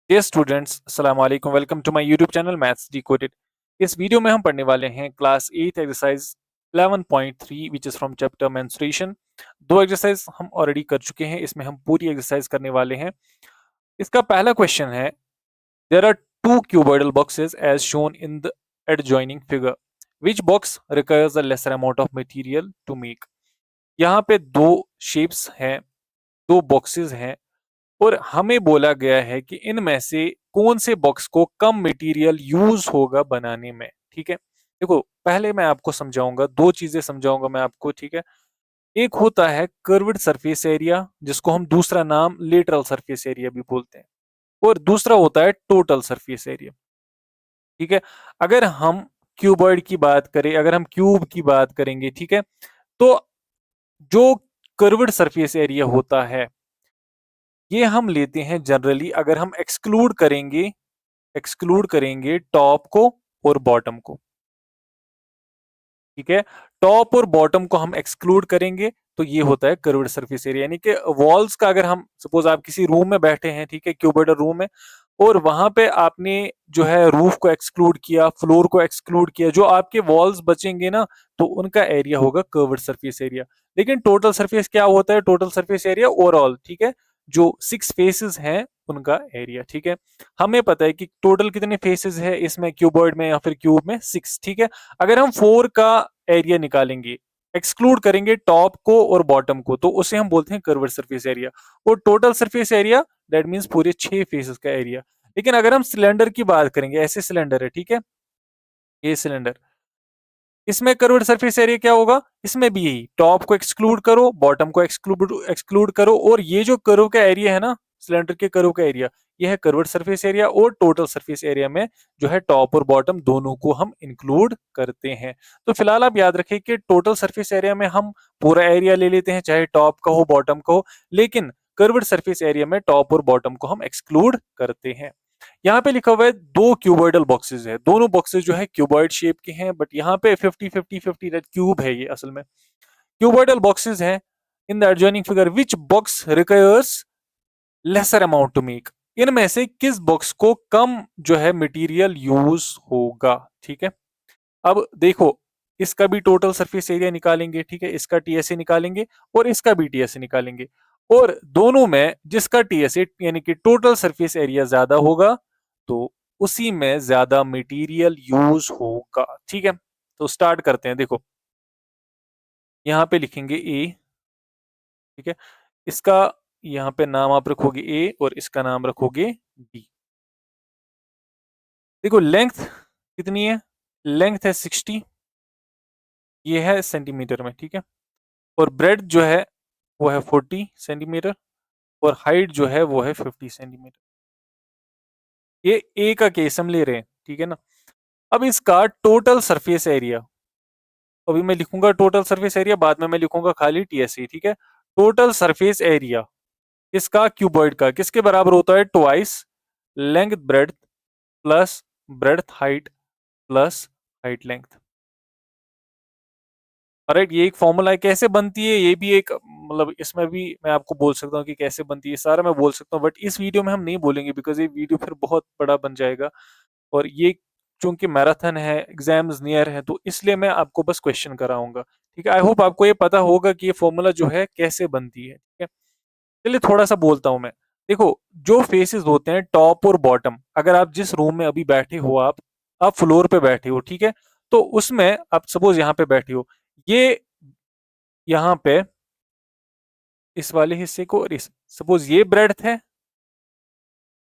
Dear students, अस्सलाम वालेकुम। Welcome to my YouTube channel maths decoded. इस वीडियो में हम पढ़ने वाले हैं class 8 exercise 11.3 which is from chapter mensuration. दो एक्सरसाइज हम ऑलरेडी कर चुके हैं, इसमें हम पूरी एक्सरसाइज करने वाले हैं। इसका पहला क्वेश्चन है, there are two cuboidal boxes as shown in the adjoining figure, which box requires a lesser amount of material to make. यहाँ पे दो शेप्स हैं, दो बॉक्सेस हैं और हमें बोला गया है कि इनमें से कौन से बॉक्स को कम मटेरियल यूज होगा बनाने में। ठीक है, देखो पहले मैं आपको समझाऊंगा, दो चीजें समझाऊंगा मैं आपको। ठीक है, एक होता है कर्व्ड सरफेस एरिया, जिसको हम दूसरा नाम लेटरल सरफेस एरिया भी बोलते हैं, और दूसरा होता है टोटल सरफेस एरिया। ठीक है, अगर हम क्यूबॉइड की बात करें, अगर हम क्यूब की बात करेंगे, ठीक है, तो जो कर्व्ड सरफेस एरिया होता है ये हम लेते हैं जनरली, अगर हम एक्सक्लूड करेंगे टॉप को और बॉटम को। ठीक है, टॉप और बॉटम को हम एक्सक्लूड करेंगे तो ये होता है कर्व्ड सरफेस एरिया। यानी कि वॉल्स का, अगर हम सपोज आप किसी रूम में बैठे हैं, ठीक है, क्यूबॉइडल रूम में, और वहां पे आपने जो है रूफ को एक्सक्लूड किया, फ्लोर को एक्सक्लूड किया, जो आपके वॉल्स बचेंगे ना, तो उनका एरिया होगा कर्व्ड सरफेस एरिया। लेकिन टोटल सरफेस क्या होता है? टोटल सरफेस एरिया ओवरऑल, ठीक है, जो 6 फेसेस हैं उनका एरिया। ठीक है, हमें पता है कि टोटल कितने फेसेस है इसमें, क्यूबॉइड में या फिर क्यूब में? 6। ठीक है, अगर हम 4 का एरिया निकालेंगे, एक्सक्लूड करेंगे टॉप को और बॉटम को, तो उसे हम बोलते हैं कर्व्ड सरफेस एरिया। और total surface area that means पूरे 6 फेसेस का एरिया। लेकिन अगर हम सिलेंडर की बात करेंगे, ऐसे सिलेंडर है, ठीक है, ये सिलेंडर, इसमें कर्व्ड सरफेस एरिया क्या होगा? इसमें भी यही, टॉप को एक्सक्लूड करो, बॉटम को एक्सक्लूड एक्सक्लूड करो, और ये जो कर्व का एरिया है ना, सिलेंडर के कर्व का एरिया, ये है कर्व्ड सरफेस एरिया। और टोटल सरफेस एरिया में जो है टॉप और बॉटम दोनों को हम इंक्लूड करते हैं। तो फिलहाल आप याद रखें कि टोटल सरफेस एरिया में हम पूरा एरिया ले लेते हैं, चाहे टॉप का हो बॉटम का हो, लेकिन कर्व्ड सरफेस एरिया में टॉप और बॉटम को हम एक्सक्लूड करते हैं। यहाँ पे लिखा हुआ है दो क्यूबॉइडल बॉक्सेस है, दोनों बॉक्सेस जो है क्यूबॉइड शेप के हैं, बट यहाँ पे 50-50-50 रेड क्यूब है ये असल में। क्यूबॉइडल बॉक्सेस हैं in the adjoining figure, which box requires lesser amount to make. इनमें से किस बॉक्स को कम जो है मटेरियल यूज होगा? ठीक है, अब देखो, इसका भी टोटल सरफेस एरिया निकालेंगे, ठीक है, इसका टीएसए निकालेंगे और इसका भी टीएसए निकालेंगे, और दोनों में जिसका टीएसए यानी कि टोटल सरफेस एरिया ज्यादा होगा, तो उसी में ज्यादा मटेरियल यूज होगा। ठीक है, तो स्टार्ट करते हैं। देखो, यहाँ पे लिखेंगे ए, ठीक है, इसका यहाँ पे नाम आप रखोगे ए और इसका नाम रखोगे बी। देखो लेंथ कितनी है? लेंथ है 60, ये है सेंटीमीटर में, ठीक है, और ब्रेड जो है वो है 40 सेंटीमीटर, और हाइट जो है वो है 50 सेंटीमीटर। ये ए का केस हम ले रहे हैं, ठीक है ना। अब इसका टोटल सरफेस एरिया, अभी मैं लिखूंगा टोटल सरफेस एरिया, बाद में मैं लिखूंगा खाली टीएसए, ठीक है। टोटल सरफेस एरिया इसका क्यूबॉइड का किसके बराबर होता है? Twice length breadth plus breadth height plus height length. Right, ये एक फॉर्मूला है। कैसे बनती है ये भी एक, मतलब इसमें भी मैं आपको बोल सकता हूँ कि कैसे बनती है, सारा मैं बोल सकता हूँ, बट इस वीडियो में हम नहीं बोलेंगे बिकॉज ये वीडियो फिर बहुत बड़ा बन जाएगा। और ये चूंकि मैराथन है, एग्जाम्स नियर है, तो इसलिए मैं आपको बस क्वेश्चन कराऊंगा। ठीक है, आई होप आपको ये पता होगा कि ये फॉर्मूला जो है कैसे बनती है। ठीक है, चलिए थोड़ा सा बोलता हूँ मैं। देखो, जो फेसेस होते हैं टॉप और बॉटम, अगर आप जिस रूम में अभी बैठे हो, आप फ्लोर पे बैठे हो, ठीक है, तो उसमें आप सपोज यहाँ पे बैठे हो, ये यहाँ पे इस वाले हिस्से को, और इस सपोज ये ब्रेड्थ है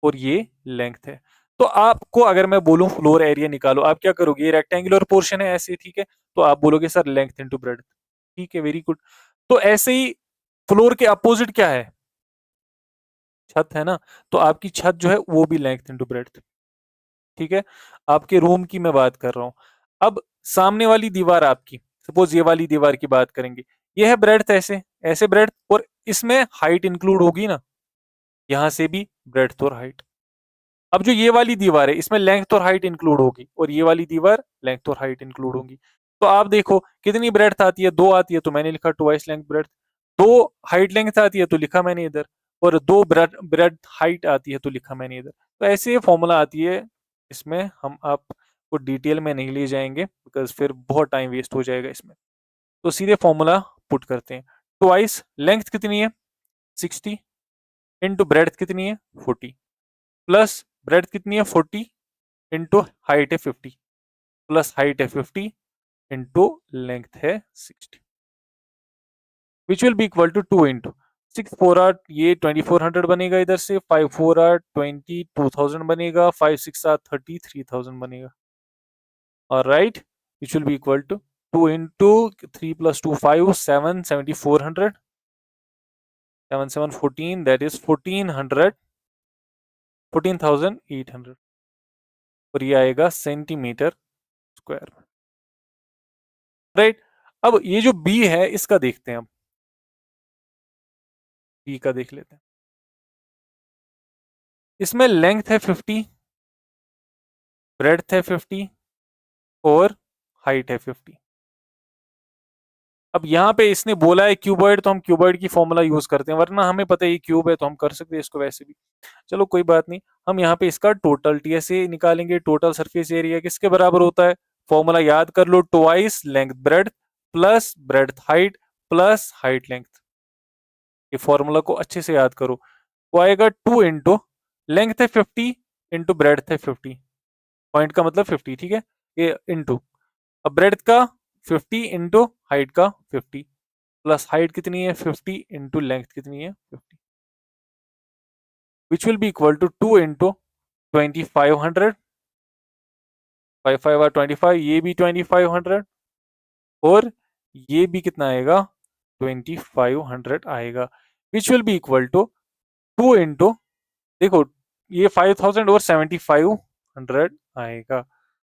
और ये लेंथ है, तो आपको अगर मैं बोलूं फ्लोर एरिया निकालो, आप क्या करोगे? ये रेक्टेंगुलर पोर्शन है ऐसे, ठीक है, तो आप बोलोगे सर लेंथ इनटू ब्रेड्थ। ठीक है, वेरी गुड। तो ऐसे ही फ्लोर के अपोजिट क्या है? छत है ना, तो आपकी छत जो है वो भी लेंथ इनटू ब्रेड्थ। ठीक है, आपके रूम की मैं बात कर रहा हूं। अब सामने वाली दीवार आपकी, सपोज ये वाली दीवार की बात करेंगे, ये है ब्रेड्थ, ऐसे ऐसे ब्रेड्थ, और इसमें हाइट इंक्लूड होगी ना, यहां से भी ब्रेड्थ और हाइट। अब जो ये वाली दीवार है इसमें लेंथ और हाइट इंक्लूड होगी, और ये वाली दीवार लेंथ और हाइट इंक्लूड होगी। तो आप देखो कितनी ब्रेड्थ आती है? 2 आती है, तो मैंने लिखा twice length breadth. 2 height length आती है, तो लिखा मैंने इधर। और 2 ब्रेड हाइट आती है, तो लिखा मैंने इधर। तो ऐसे ये फॉर्मूला आती है, इसमें हम आपको डिटेल में नहीं ले जाएंगे बिकॉज फिर बहुत टाइम वेस्ट हो जाएगा इसमें। तो सीधे फॉर्मूला पुट करते हैं। ट्वाइस लेंथ कितनी है 60 इंटू ब्रेड कितनी है 40 प्लस ब्रेड कितनी है 40 इंटू हाइट है 50 प्लस हाइट है 50 इंटू लेंथ है 60, which will be equal to 2 into 6 4 ये 2400 बनेगा, इधर से 5 4 22,000 बनेगा, 5 6 33,000 बनेगा। और right, which will be equal to 2 into 3 + 2 5 7 7400 7 7 14 that is 1400 14,800 और ये आएगा सेंटीमीटर स्क्वायर में। राइट, अब ये जो बी है इसका देखते हैं, हम बी का देख लेते हैं। इसमें लेंथ है 50, ब्रेड्थ है 50 और हाइट है 50। अब यहाँ पे इसने बोला है क्यूबॉइड, तो हम क्यूबॉइड की फॉर्मूला यूज करते हैं, वरना हमें पता है ये क्यूब है तो हम कर सकते हैं इसको वैसे भी। चलो कोई बात नहीं, हम यहाँ पे इसका टोटल टीएसए निकालेंगे। टोटल सरफेस एरिया किसके बराबर होता है, फॉर्मूला याद कर लो, twice length breadth plus breadth height plus height length. ये फॉर्मूला को अच्छे से याद करो। वो आएगा 2 इंटू लेंथ है 50 इंटू ब्रेड है 50, पॉइंट का मतलब 50, ठीक है, ये इंटू अब ब्रेड का 50 इंटू हाइट का 50 प्लस हाइट कितनी है 50 इंटू लेंथ कितनी है 50, which will be equal to 2 into 2500 5 5 और 25, ये भी 2500 और ये भी कितना आएगा 2500 आएगा, which will be equal to 2 into देखो ये 5000 और 7500 आएगा,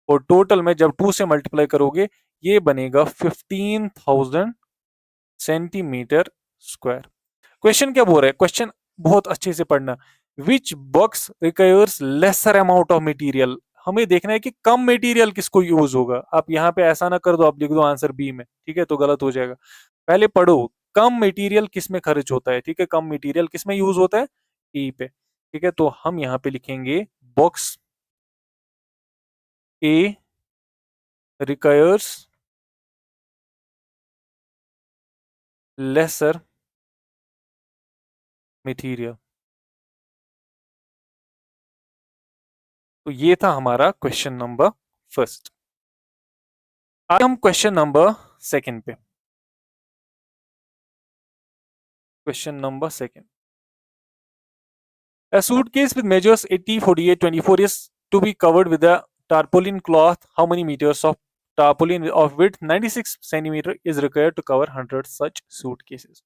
और टोटल में जब 2 से मल्टीप्लाई करोगे ये बनेगा 15,000 सेंटीमीटर स्क्वायर। क्वेश्चन क्या बोल रहा है, क्वेश्चन बहुत अच्छे से पढ़ना। विच box requires lesser amount of material, हमें देखना है कि कम मटेरियल किसको यूज होगा। आप यहाँ पे ऐसा ना कर दो, आप लिख दो आंसर बी में, ठीक है, तो गलत हो जाएगा। पहले पढ़ो कम मटेरियल किस में खर्च होता है, ठीक है, कम मटेरियल किस में यूज होता है, ई पे, ठीक है। तो हम यहाँ पे लिखेंगे बॉक्स ए रिक्वायर्स लेसर मटेरियल। तो ये था हमारा क्वेश्चन नंबर फर्स्ट। आज हम क्वेश्चन नंबर सेकंड पे, question number second. A suitcase with measures 80, 48, 24 is to be covered with a tarpaulin cloth. How many meters of tarpaulin of width 96 centimeter is required to cover 100 such suitcases?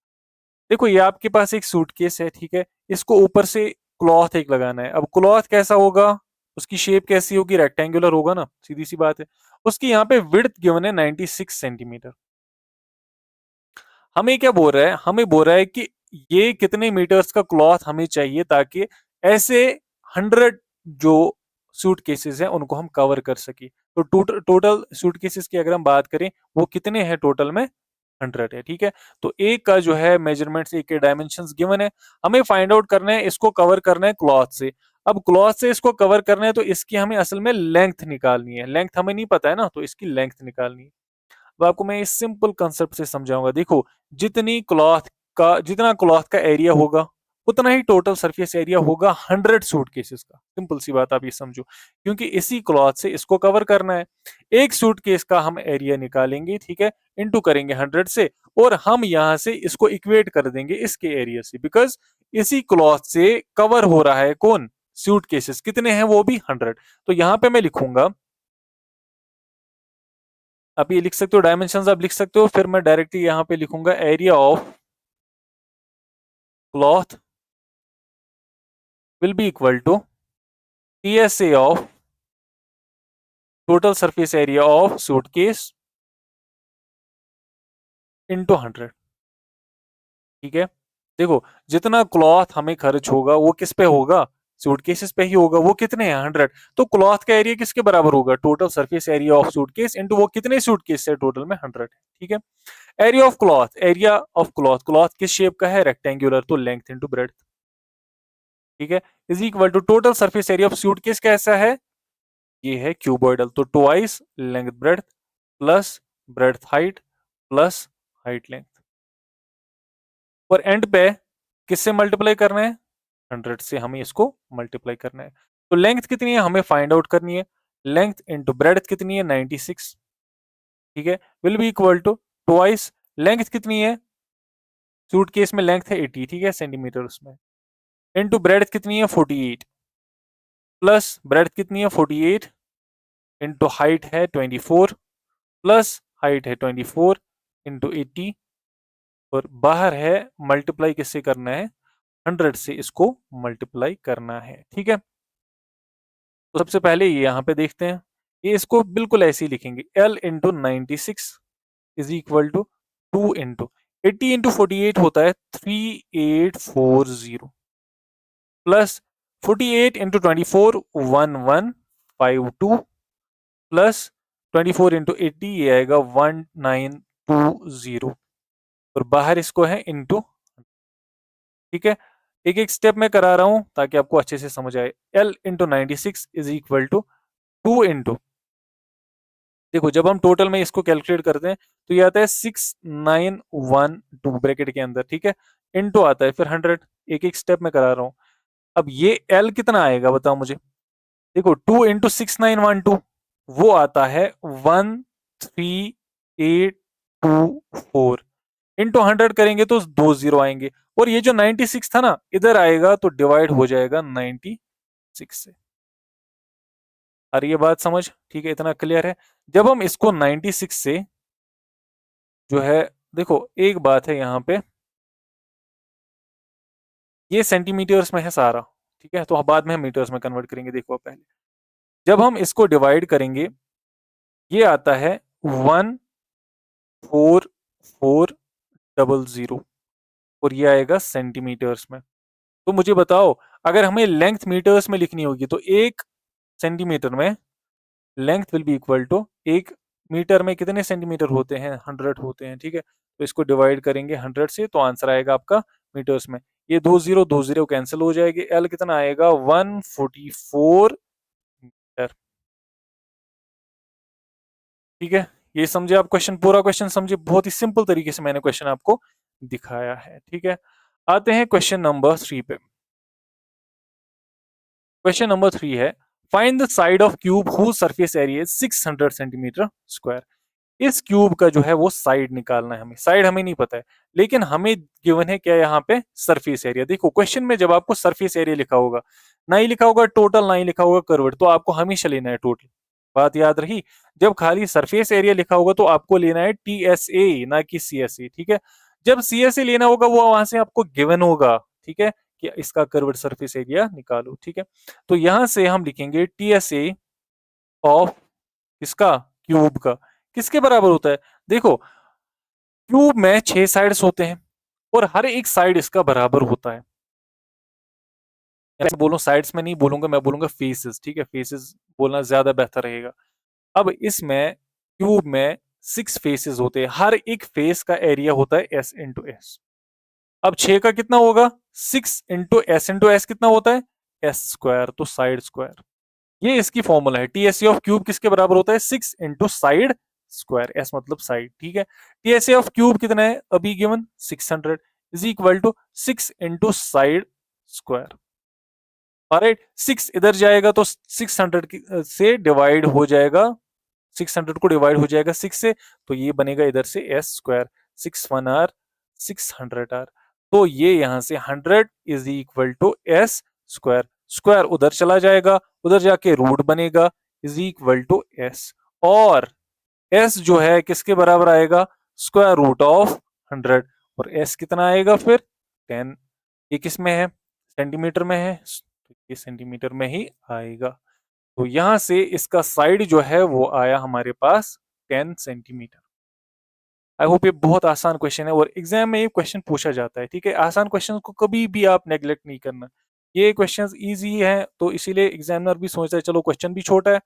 देखो ये आपके पास एक suitcase है, ठीक है, इसको ऊपर से क्लॉथ एक लगाना है। अब क्लॉथ कैसा होगा, उसकी शेप कैसी होगी, रेक्टेंगुलर होगा ना, सीधी सी बात है। उसकी यहाँ पे विड्थ गिवन है 96 सेंटीमीटर। हमें क्या बोल रहा है, हमें बोल रहा है कि ये कितने मीटर्स का क्लॉथ हमें चाहिए ताकि ऐसे 100 जो सूट केसेस हैं उनको हम कवर कर सके। तो टोटल सूट केसेस की अगर हम बात करें वो कितने हैं, टोटल में 100 है, ठीक है। तो एक का जो है मेजरमेंट्स, एक के डायमेंशंस गिवन है, हमें फाइंड आउट करना है, इसको कवर करना है क्लॉथ से। अब क्लॉथ से इसको कवर करना है तो इसकी हमें असल में लेंथ निकालनी है। लेंथ हमें नहीं पता है ना, तो इसकी लेंथ निकालनी है। अब आपको मैं इस सिंपल कंसेप्ट से समझाऊंगा। देखो जितना क्लॉथ का एरिया होगा उतना ही टोटल सरफेस एरिया होगा 100 सूट केसेस का। सिंपल सी बात आप ये समझो, क्योंकि इसी क्लॉथ से इसको कवर करना है। एक सूट केस का हम एरिया निकालेंगे, ठीक है, इनटू करेंगे 100 से, और हम यहां से इसको इक्वेट कर देंगे इसके एरिया से, बिकॉज इसी क्लॉथ से कवर हो रहा है कौन, सूट केसेस कितने हैं, वो भी 100। तो यहां पे मैं लिखूंगा, आप ये लिख सकते हो, डायमेंशंस आप लिख सकते हो, फिर मैं डायरेक्टली यहाँ पे लिखूंगा area of cloth will be equal to TSA of total surface area of suitcase into 100, ठीक है। देखो जितना क्लॉथ हमें खर्च होगा वो किस पे होगा, सूटकेसेस पे ही होगा, वो कितने हैं 100। तो क्लॉथ का एरिया किसके बराबर होगा, total surface area of suitcase into वो कितने सूटकेस है, टोटल में 100 है, ठीक है। Area of cloth, area of cloth, cloth किस शेप का है, रेक्टेंगुलर, तो लेंथ इनटू ब्रेड्थ। ठीक है, is equal to total surface area of suitcase कैसा है, ये है क्यूबॉइडल, तो twice length breadth plus breadth height plus height length, और एंड पे किससे मल्टीप्लाई करना है, 100 से हमें इसको मल्टीप्लाई करना है। तो लेंथ कितनी है हमें फाइंड आउट करनी है, लेंथ इंटू ब्रेड्थ कितनी है 96, ठीक है, will be equal to twice length कितनी है, सूटकेस में लेंथ है 80, ठीक है सेंटीमीटर उसमें, इनटू ब्रेड्थ कितनी है 48 प्लस ब्रेड्थ कितनी है 48 इनटू हाइट है 24 प्लस हाइट है 24 इनटू 80, और बाहर है मल्टीप्लाई किससे करना है, 100 से इसको मल्टीप्लाई करना है, ठीक है। तो सबसे पहले ये यहाँ पे देखते हैं, ये इसको बिल्कुल ऐसे ही लिखेंगे, L into 96 is equal to 2 into 80 into 48 होता है 3840 प्लस 48 इंटू 24 1152 प्लस 24 इंटू 80 ये आएगा 1920, और बाहर इसको है इंटू, ठीक है। एक एक स्टेप में करा रहा हूं ताकि आपको अच्छे से समझ आए। L into 96 is equal to 2 into, देखो जब हम टोटल में इसको कैलकुलेट करते हैं तो ये आता है 6912 ब्रैकेट के अंदर, ठीक है, इंटू आता है फिर 100, एक एक स्टेप में करा रहा हूं। अब ये L कितना आएगा बताओ मुझे, देखो 2 इंटू 6912 वो आता है 13824, इंटू 100 करेंगे तो 20 आएंगे, और ये जो 96 था ना इधर आएगा तो डिवाइड हो जाएगा 96 से। अरे ये बात समझ, ठीक है, इतना क्लियर है। जब हम इसको 96 से जो है, देखो एक बात है यहाँ पे, ये सेंटीमीटर्स में है सारा, ठीक है, तो बाद में हम मीटर्स में कन्वर्ट करेंगे। देखो पहले जब हम इसको डिवाइड करेंगे ये आता है 14400, और ये आएगा सेंटीमीटर्स में। तो मुझे बताओ अगर हमें लेंथ मीटर्स में लिखनी होगी तो एक सेंटीमीटर में length will be equal to, एक मीटर में कितने सेंटीमीटर होते हैं, 100 होते हैं, ठीक है, तो इसको डिवाइड करेंगे 100 से तो आंसर आएगा आपका मीटर्स में। ये दो जीरो कैंसिल हो जाएगी, एल कितना आएगा 144 मीटर, ठीक है। ये समझे आप, क्वेश्चन पूरा क्वेश्चन समझे, बहुत ही सिंपल तरीके से मैंने क्वेश्चन आपको दिखाया है, ठीक है। आते हैं क्वेश्चन नंबर 3 पे। क्वेश्चन नंबर 3 है, find the side of cube whose surface area is 600 centimetre square. इस क्यूब का जो है वो साइड निकालना है हमें, साइड हमें नहीं पता है, लेकिन हमें गिवन है क्या यहाँ पे सरफेस एरिया। देखो क्वेश्चन में जब आपको सरफेस एरिया लिखा होगा, ना ही लिखा होगा टोटल ना ही लिखा होगा कर्व्ड, तो आपको हमेशा लेना है टोटल, बात याद रही। जब खाली सरफेस एरिया लिखा होगा तो आपको लेना है TSA ना कि CSA, ठीक है। जब CSA लेना होगा वो वहां से आपको गिवन होगा, ठीक है, कि इसका कर्व्ड सरफेस एरिया निकालो, ठीक है। तो यहां से हम लिखेंगे TSA ऑफ इसका क्यूब का किसके बराबर होता है, देखो क्यूब में 6 साइड्स होते हैं और हर एक साइड इसका बराबर होता है। ऐसे बोलूं साइड्स में नहीं बोलूंगा, मैं बोलूंगा फेसेस, ठीक है, फेसेस बोलना ज्यादा बेहतर रहेगा। अब इसमें क्यूब में 6 फेसेस होते हैं, हर एक फेस का एरिया होता है S इंटू S। अब 6 का कितना होगा, 6 इंटू S कितना होता है S², तो साइड स्क्वायर। ये इसकी फॉर्मूला है, TSA ऑफ क्यूब किसके बराबर होता है 6 इंटू साइड स्क्वायर, एस मतलब साइड, ठीक है। TSA ऑफ क्यूब कितना है अभी given 600 is equal to 6 into side square, alright. 6 इधर जाएगा तो 600 से डिवाइड हो जाएगा, 600 को डिवाइड हो जाएगा 6 से, तो ये बनेगा इधर से S², 6 1 R 600R, तो ये यहां से 100 is equal to S², square उधर चला जाएगा, उधर जाके रूट बनेगा इज इक्वल टू S, और S जो है किसके बराबर आएगा, स्क्वायर रूट ऑफ 100, और S कितना आएगा फिर 10। ये किस में है, सेंटीमीटर में है, तो ये सेंटीमीटर में ही आएगा। तो यहां से इसका साइड जो है वो आया हमारे पास 10 सेंटीमीटर। आई होप ये बहुत आसान क्वेश्चन है और एग्जाम में ये क्वेश्चन पूछा जाता है, ठीक है। आसान क्वेश्चन को कभी भी आप नेग्लेक्ट नहीं करना, ये क्वेश्चन इजी है तो इसीलिए एग्जामिनर भी सोचता है चलो क्वेश्चन भी छोटा है,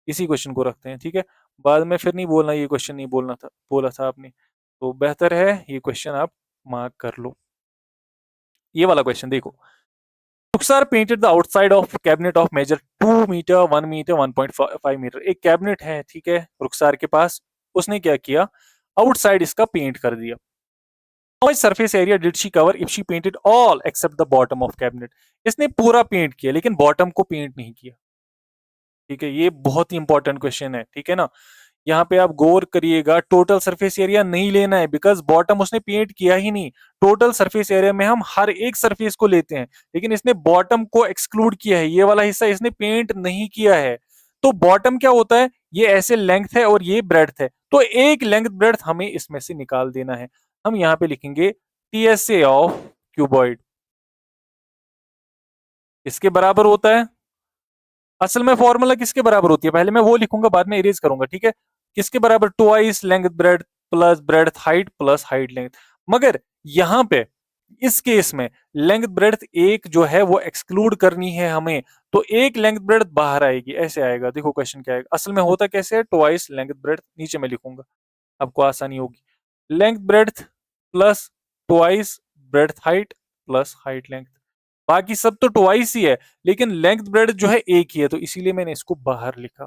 इसी क्वेश्चन को रखते हैं, ठीक है। बाद में फिर नहीं बोलना ये क्वेश्चन नहीं बोलना था, बोला था आपने, तो बेहतर है ये क्वेश्चन आप मार्क कर लो। ये वाला क्वेश्चन देखो, Rukhsar painted the outside of cabinet of measure 2 metre 1 metre 1.5 metre. एक कैबिनेट है, ठीक है, रुखसार के पास। उसने क्या किया, आउटसाइड इसका पेंट कर दिया। How much surface area did she cover if she painted all except the bottom of cabinet? इसने पूरा पेंट किया लेकिन बॉटम को पेंट नहीं किया। ठीक है, ये बहुत ही इंपॉर्टेंट क्वेश्चन है, ठीक है ना। यहाँ पे आप गौर करिएगा, टोटल सरफेस एरिया नहीं लेना है, बिकॉज बॉटम उसने पेंट किया ही नहीं। टोटल सरफेस एरिया में हम हर एक सरफेस को लेते हैं, लेकिन इसने बॉटम को एक्सक्लूड किया है, ये वाला हिस्सा इसने पेंट नहीं किया है। तो बॉटम क्या होता है, ये ऐसे लेंथ है और ये ब्रेड्थ है, तो एक लेंथ ब्रेड्थ हमें इसमें से निकाल देना है। हम यहाँ पे लिखेंगे टीएसए ऑफ क्यूबॉइड इसके बराबर होता है। असल में फॉर्मूला किसके बराबर होती है, पहले मैं वो लिखूंगा, बाद में इरेज करूंगा, ठीक है। किसके बराबर, twice length breadth plus breadth height plus height length. मगर यहां पे इस केस में लेंथ ब्रेड एक जो है वो एक्सक्लूड करनी है हमें, तो एक लेंथ ब्रेड बाहर आएगी, ऐसे आएगा। देखो क्वेश्चन क्या आएगा, असल में होता कैसे है, ट्वाइस लेंथ ब्रेड नीचे में लिखूंगा, आपको आसानी होगी। Length breadth plus twice bread height plus height length. बाकी सब तो ट्वाइस ही है, लेकिन लेंथ ब्रेड जो है एक ही है, तो इसीलिए मैंने इसको बाहर लिखा।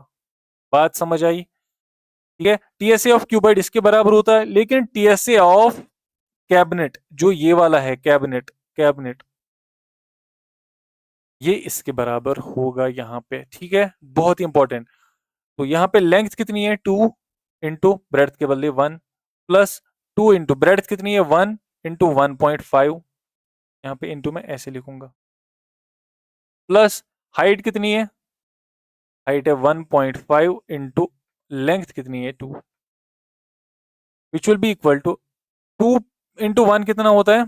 बात समझ आई, ठीक है। टीएसए ऑफ क्यूबाइड इसके बराबर होता है, लेकिन टीएसए ऑफ कैबिनेट जो ये वाला है, कैबिनेट कैबिनेट ये इसके बराबर होगा यहाँ पे, ठीक है, बहुत ही इंपॉर्टेंट। तो यहाँ पे लेंथ कितनी है, 2 इंटू ब्रेड के बदले 1 प्लस 2 इंटू ब्रेड कितनी है, 1 इंटू 1.5, यहाँ पे इंटू में ऐसे लिखूंगा, प्लस हाइट कितनी है, हाइट है 1.5 इंटू लेंथ कितनी है 2, which will be equal to 2 into 1 कितना होता है,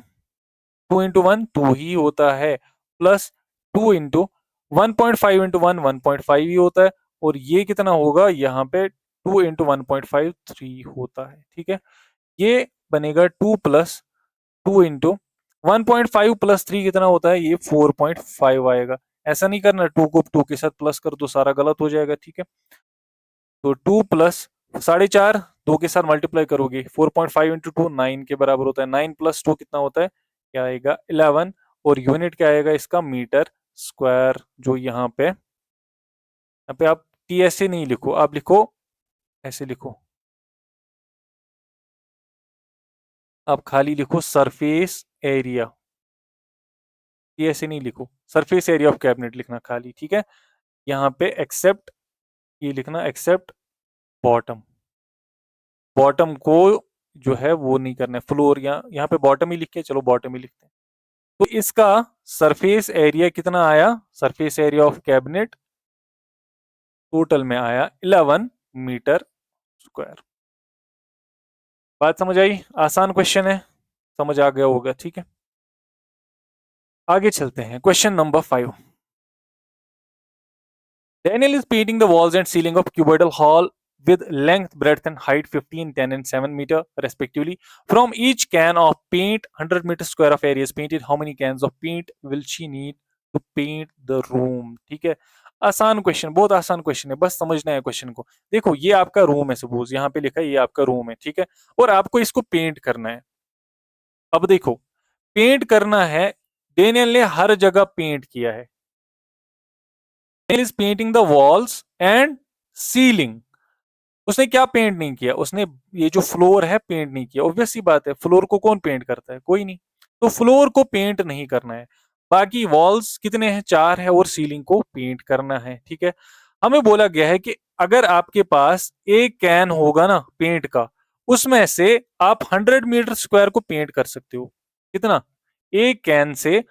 2 इंटू 1 2 ही होता है, प्लस 2 इंटू 1.5 इंटू 1 1.5 ही होता है, और ये कितना होगा यहाँ पे 2 इंटू 1.5 3 होता है, ठीक है। ये बनेगा 2 प्लस 2 इंटू 1.5 प्लस 3 कितना होता है, ये 4.5 आएगा। ऐसा नहीं करना, 2 को 2 के साथ प्लस कर दो, सारा गलत हो जाएगा, ठीक है। तो 2 प्लस 4.5 2 के साथ मल्टीप्लाई करोगे, 4.5 इंटू 2 9 के बराबर होता है। 9 प्लस 2 कितना होता है, क्या आएगा 11, और यूनिट क्या आएगा इसका, मीटर स्क्वायर। जो यहाँ पे आप टी ऐसे नहीं लिखो, आप लिखो ऐसे लिखो, आप खाली लिखो सरफेस एरिया, टी ऐसे नहीं लिखो, सरफेस एरिया ऑफ कैबिनेट लिखना खाली, ठीक है। यहाँ पे एक्सेप्ट ये लिखना, एक्सेप्ट बॉटम, बॉटम को जो है वो नहीं करना है, फ्लोर यहाँ पे बॉटम ही लिख के, चलो बॉटम ही लिखते हैं। तो इसका सरफेस एरिया कितना आया, surface area of cabinet total में आया 11 मीटर स्क्वायर। बात समझ आई, आसान क्वेश्चन है, समझ आ गया होगा, ठीक है। आगे चलते हैं, question number 5। Daniel is painting the walls and ceiling of cuboidal hall with length, breadth, and height 15, 10, and 7 meter respectively. From each can of paint, 100 meter square of area is painted. How many cans of paint will she need to paint the room? ठीक है, आसान question, बहुत आसान question है, बस समझना है question को। देखो ये आपका रूम है, सपोज यहाँ पे लिखा है ये आपका रूम है, ठीक है, और आपको इसको पेंट करना है। अब देखो, पेंट करना है, डेनियल ने हर जगह पेंट किया है, is painting the walls and ceiling. उसने क्या पेंट नहीं किया, उसने ये जो फ्लोर है पेंट नहीं किया। ऑब्वियस सी बात है, फ्लोर को कौन पेंट करता है, कोई नहीं, तो फ्लोर को पेंट नहीं करना है। बाकी वॉल्स कितने हैं, 4 है, और सीलिंग को पेंट करना है, ठीक है। हमें बोला गया है कि अगर आपके पास एक कैन होगा ना पेंट का, उसमें से आप 100 मीटर स्क्वायर को पेंट कर सकते हो। कितना, एक कैन से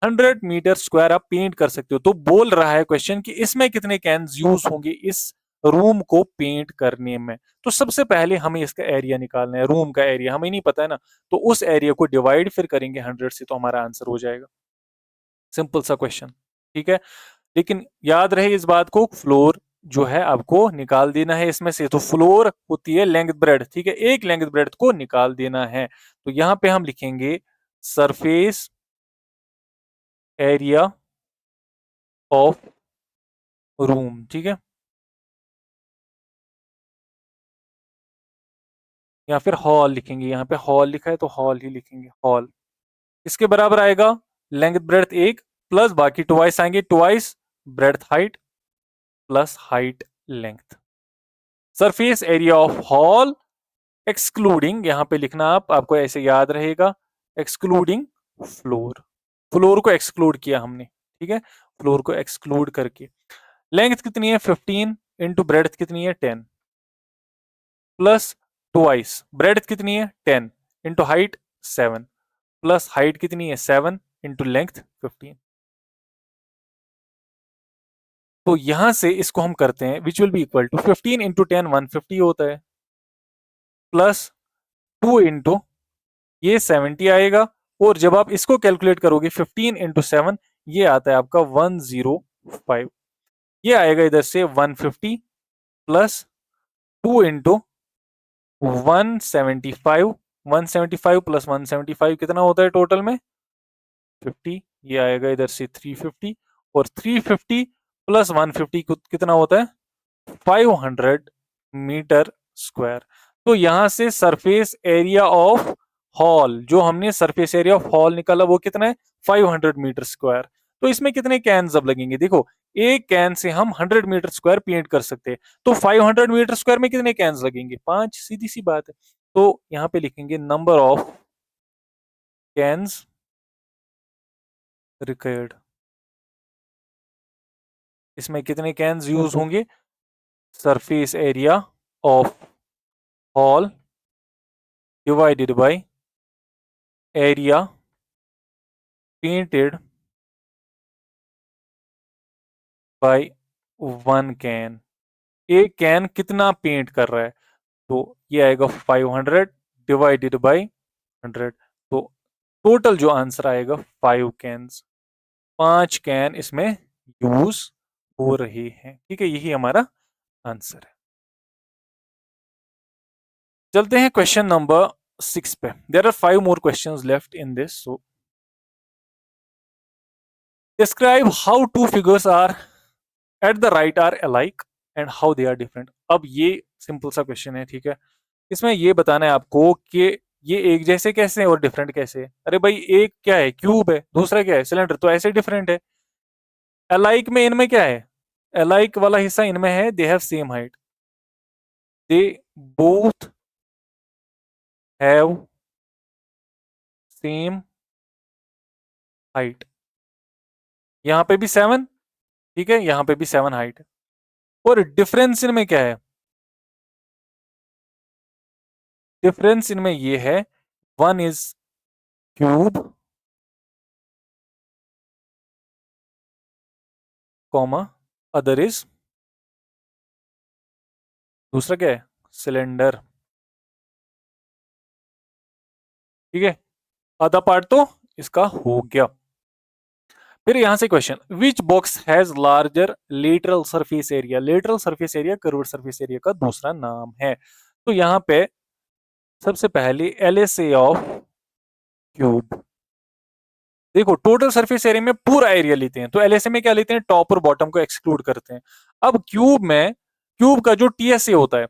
100 मीटर स्क्वायर आप पेंट कर सकते हो। तो बोल रहा है क्वेश्चन कि इसमें कितने कैन यूज होंगे इस रूम को पेंट करने में। तो सबसे पहले हमें इसका एरिया निकालना है, रूम का एरिया हमें नहीं पता है ना, तो उस एरिया को डिवाइड फिर करेंगे 100 से, तो हमारा आंसर हो जाएगा। सिंपल सा क्वेश्चन, ठीक है। लेकिन याद रहे इस बात को, फ्लोर जो है आपको निकाल देना है इसमें से। तो फ्लोर होती है लेंथ ब्रेड, ठीक है, एक लेंथ ब्रेड को निकाल देना है। तो यहां पे हम लिखेंगे सरफेस एरिया ऑफ रूम, ठीक है, या फिर हॉल लिखेंगे। यहाँ पे हॉल लिखा है तो हॉल ही लिखेंगे, हॉल। इसके बराबर आएगा लेंथ ब्रेड्थ 1 प्लस बाकी ट्वाइस आएंगे, twice breadth height plus height length. Surface area of hall excluding, यहां पे लिखना आपको ऐसे याद रहेगा, एक्सक्लूडिंग फ्लोर, फ्लोर को एक्सक्लूड किया हमने, ठीक है, फ्लोर को एक्सक्लूड करके। लेंथ कितनी है 15 इंटू ब्रेड्थ कितनी है 10 प्लस ट्वाइस ब्रेड्थ कितनी है 10 इंटू हाइट 7 प्लस हाइट कितनी है 7 इंटू लेंथ 15। तो यहां से इसको हम करते हैं, which will be equal to 15 into 10 150 होता है, प्लस 2 इंटू ये 70 आएगा, और जब आप इसको कैलकुलेट करोगे 15 इंटू 7 ये आता है आपका 105। ये आएगा इधर से 150 प्लस 2 इंटू 175, 175 प्लस 175 कितना होता है टोटल में 50, ये आएगा इधर से 350, और 350 प्लस 150 कितना होता है 500 मीटर स्क्वायर। तो यहां से सरफेस एरिया ऑफ हॉल, जो हमने सरफेस एरिया ऑफ हॉल निकाला वो कितना है 500 मीटर स्क्वायर। तो इसमें कितने कैन अब लगेंगे, देखो एक कैन से हम 100 मीटर स्क्वायर पेंट कर सकते हैं, तो 500 मीटर स्क्वायर में कितने कैन लगेंगे 5, सीधी सी बात है। तो यहां पे लिखेंगे नंबर ऑफ कैन्स रिक्वायर्ड, इसमें कितने कैन्स यूज होंगे, surface area of hall divided by area painted bye 1 can. एक कैन कितना पेंट कर रहा है, तो ये आएगा 500 डिवाइडेड बाय 100, तो टोटल जो आंसर आएगा 5 कैन्स, 5 कैन इसमें यूज हो रहे हैं, ठीक है, यही हमारा आंसर है। चलते हैं क्वेश्चन नंबर 6 पे। There are 5 more questions left in this, so describe how two figures are at the right are alike and how they are different. अब ये सिंपल सा क्वेश्चन है, ठीक है, इसमें ये बताना है आपको कि ये एक जैसे कैसे हैं और डिफरेंट कैसे है। अरे भाई एक क्या है क्यूब है, दूसरा क्या है सिलेंडर, तो ऐसे डिफरेंट है। अलाइक में इनमें क्या है, अलाइक वाला हिस्सा इनमें है they have same height, they both have same height, यहाँ पे भी 7, ठीक है, यहाँ पे भी 7 हाइट है। और डिफरेंस इनमें क्या है, डिफरेंस इनमें ये है one is cube comma other is, दूसरा क्या है सिलेंडर, ठीक है, आधा पार्ट तो इसका हो गया। फिर यहां से question, which box has larger lateral surface area, lateral surface area curved surface area का दूसरा नाम है। तो यहां पे सबसे पहले एलएसए ऑफ क्यूब, देखो टोटल सरफेस एरिया में पूरा एरिया लेते हैं, तो एलएसए में क्या लेते हैं टॉप और बॉटम को एक्सक्लूड करते हैं। अब क्यूब में, क्यूब का जो टीएसए होता है,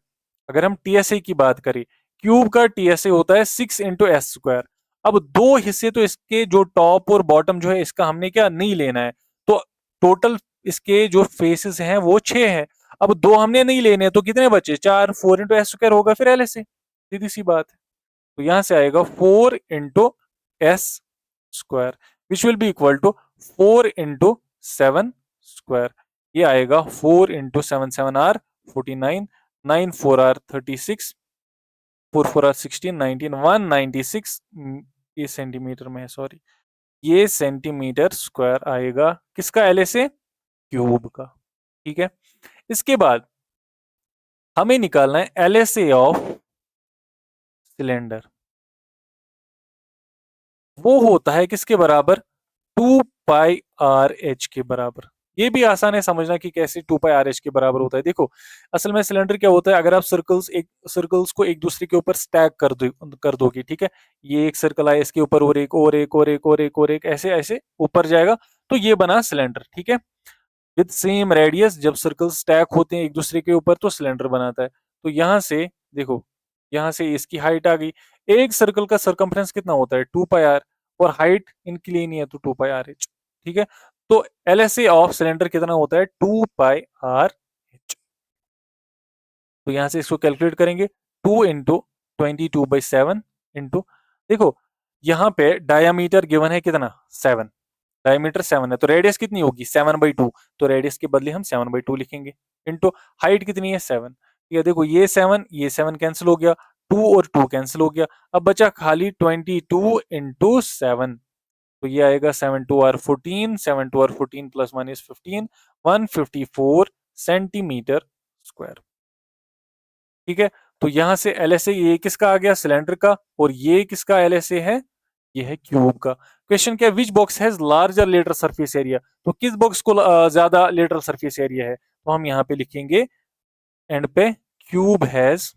अगर हम टीएसए की बात करें, क्यूब का टीएसए होता है 6 इंटू एस स्क्वायर। अब दो हिस्से तो इसके जो टॉप और बॉटम जो है इसका हमने क्या नहीं लेना है, तो टोटल इसके जो फेसेस हैं वो 6 हैं। अब दो हमने नहीं लेने तो कितने बचे 4, 4 इंटू एस स्क्वायर होगा फिर एलएसए, सीधी सी बात है। तो यहां से आएगा 4 into S square which will be equal to 4 into 7 square, ये आएगा 4 इंटू 7 7 आर 49, 9 4 आर 36, 4 4 आर 16, 19 196, ये सेंटीमीटर में है सॉरी, ये सेंटीमीटर स्क्वायर आएगा किसका एलएसए क्यूब का, ठीक है। इसके बाद हमें निकालना है एलएसए ऑफ सिलेंडर, वो होता है किसके बराबर 2πRh के बराबर। ये भी आसान है समझना कि कैसे 2πRh के बराबर होता है। देखो असल में सिलेंडर क्या होता है, अगर आप सर्कल्स को एक दूसरे के ऊपर स्टैक कर दोगे, ठीक है, ये एक सर्कल आए इसके ऊपर और एक और एक और एक और एक और एक ऐसे ऐसे ऊपर जाएगा, तो ये बना सिलेंडर, ठीक है, विद सेम रेडियस। जब सर्कल स्टैक होते हैं एक दूसरे के ऊपर तो सिलेंडर बनाता है। तो यहां से देखो, यहां से इसकी हाइट आ गई, एक सर्कल का सरकमफ्रेंस कितना होता है 2πr, और हाइट इनकी लेनी है तो 2πRh, ठीक है। तो LSA ऑफ सिलेंडर कितना होता है 2πr/h। तो यहां से इसको कैलकुलेट करेंगे 2 इंटू 22/7 इंटू, देखो यहाँ पे डायामीटर गिवन है कितना 7, डायमीटर 7 है तो रेडियस कितनी होगी 7/2, तो रेडियस के बदले हम 7/2 लिखेंगे। इंटू हाइट कितनी है 7, ये देखो ये 7 कैंसिल हो गया, 2 और 2 कैंसिल हो गया, अब बचा खाली 22 इंटू 7, तो ये आएगा 7 2 r 14, 7 2 r 14 plus 1 is 15, 154 centimetre square. ठीक है, तो यहां से LSA ये किसका आ गया सिलेंडर का, और ये किसका LSA है, ये है क्यूब का। क्वेश्चन क्या है, which box has larger lateral surface area, तो किस बॉक्स को ज्यादा लेटरल सरफेस एरिया है, तो हम यहाँ पे लिखेंगे एंड पे क्यूब हैज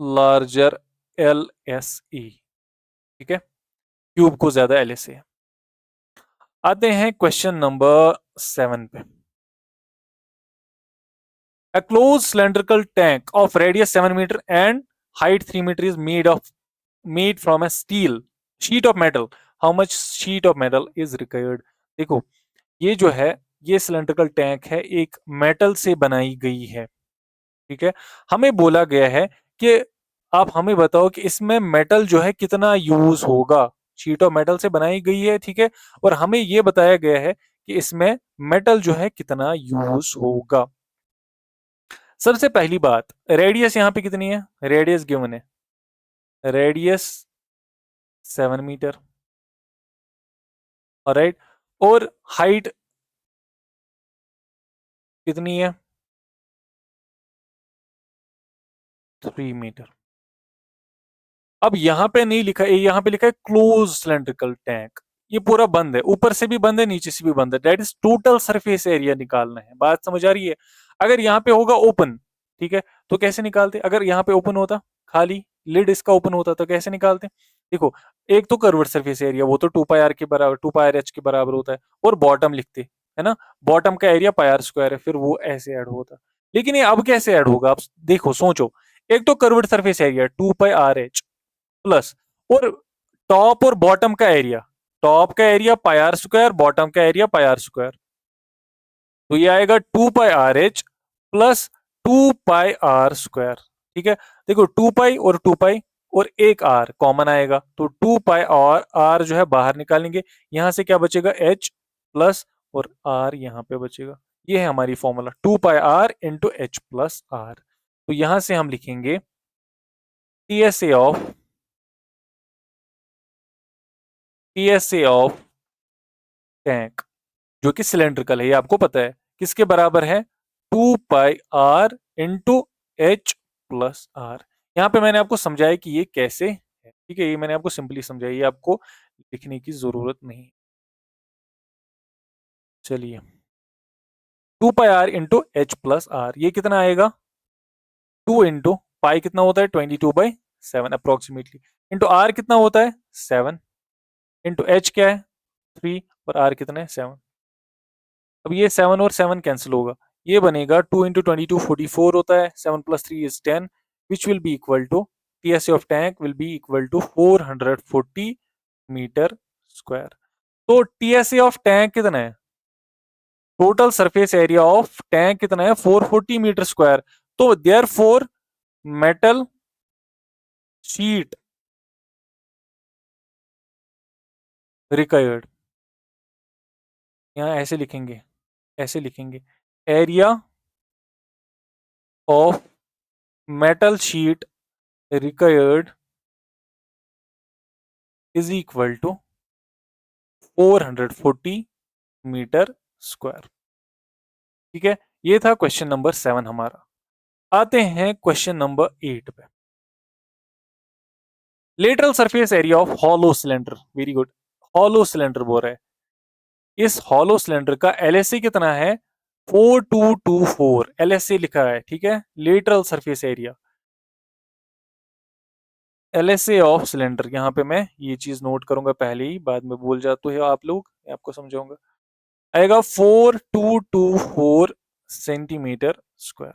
लार्जर LSE। ठीक है, क्यूब को ज्यादा LSA है। आते हैं क्वेश्चन नंबर 7 पे। A closed cylindrical tank of radius 7 meter and height 3 meter is made from a steel sheet of metal. How much sheet of metal is required? देखो ये जो है ये सिलेंड्रिकल टैंक है, एक मेटल से बनाई गई है। ठीक है, हमें बोला गया है कि आप हमें बताओ कि इसमें मेटल जो है कितना यूज होगा, शीट ऑफ मेटल से बनाई गई है। ठीक है, और हमें यह बताया गया है कि इसमें मेटल जो है कितना यूज होगा। सबसे पहली बात, रेडियस यहां पे कितनी है, रेडियस गिवन है, रेडियस 7 मीटर, ऑलराइट, और हाइट कितनी है 3 मीटर। अब यहाँ पे नहीं लिखा है, यहाँ पे लिखा है क्लोज सिलेंड्रिकल टैंक, ये पूरा बंद है, ऊपर से भी बंद है नीचे से भी बंद है, that is total surface area निकालना है। बात समझ आ रही है? अगर यहाँ पे होगा ओपन, ठीक है, तो कैसे निकालते, अगर यहाँ पे ओपन होता खाली लिड इसका ओपन होता तो कैसे निकालते, देखो एक तो कर्व्ड सरफेस एरिया वो तो 2πr के बराबर 2πrh के बराबर होता है, और बॉटम लिखते है ना, बॉटम का एरिया πr² है, फिर वो ऐसे ऐड होता। लेकिन ये अब कैसे ऐड होगा, आप देखो सोचो, एक तो curved surface area 2πrh plus, और टॉप और बॉटम का एरिया, टॉप का एरिया πr², बॉटम का एरिया πr², तो ये आएगा 2πrh प्लस 2πr²। ठीक है, देखो 2π और 2π और एक r कॉमन आएगा, तो 2π और r जो है बाहर निकालेंगे, यहां से क्या बचेगा h प्लस और r यहां पे बचेगा। ये है हमारी formula 2πr into h plus r। तो यहां से हम लिखेंगे TSA ऑफ टैंक जो कि सिलेंड्रिकल है, ये आपको पता है किसके बराबर है 2πr into H plus are. यहाँ पे मैंने आपको समझाया कि ये कैसे है, ठीक है, ये मैंने आपको सिंपली समझाया, ये आपको लिखने की जरूरत नहीं। चलिए 2πr into H plus are, ये कितना आएगा 2 इंटू पाई कितना होता है 22/7 अप्रोक्सीमेटली, इंटू आर कितना होता है 7, इंटू एच क्या है 3, और आर कितना है 7। अब ये 7 और 7 कैंसिल होगा, ये बनेगा 2 इंटू 22 44 होता है, 7 plus 3 is 10, which will be equal to TSA of tank will be equal to 440 metre square. तो TSA ऑफ टैंक कितना है, total surface area of tank कितना है 440 मीटर स्क्वायर, तो therefore metal sheet required, यहाँ ऐसे लिखेंगे, ऐसे लिखेंगे area of metal sheet required is equal to 440 metre square. ठीक है, ये था क्वेश्चन नंबर 7 हमारा। आते हैं क्वेश्चन नंबर 8 पे। Lateral surface area of hollow cylinder, very good, hollow cylinder बोल रहा है, इस हॉलो सिलेंडर का LSA कितना है 4224 LSA लिखा है। ठीक है, lateral surface area, LSA of cylinder, यहाँ पे मैं ये चीज नोट करूंगा पहले ही, बाद में भूल जाते हो आप लोग, आपको समझाऊंगा, आएगा 4224 centimetre square.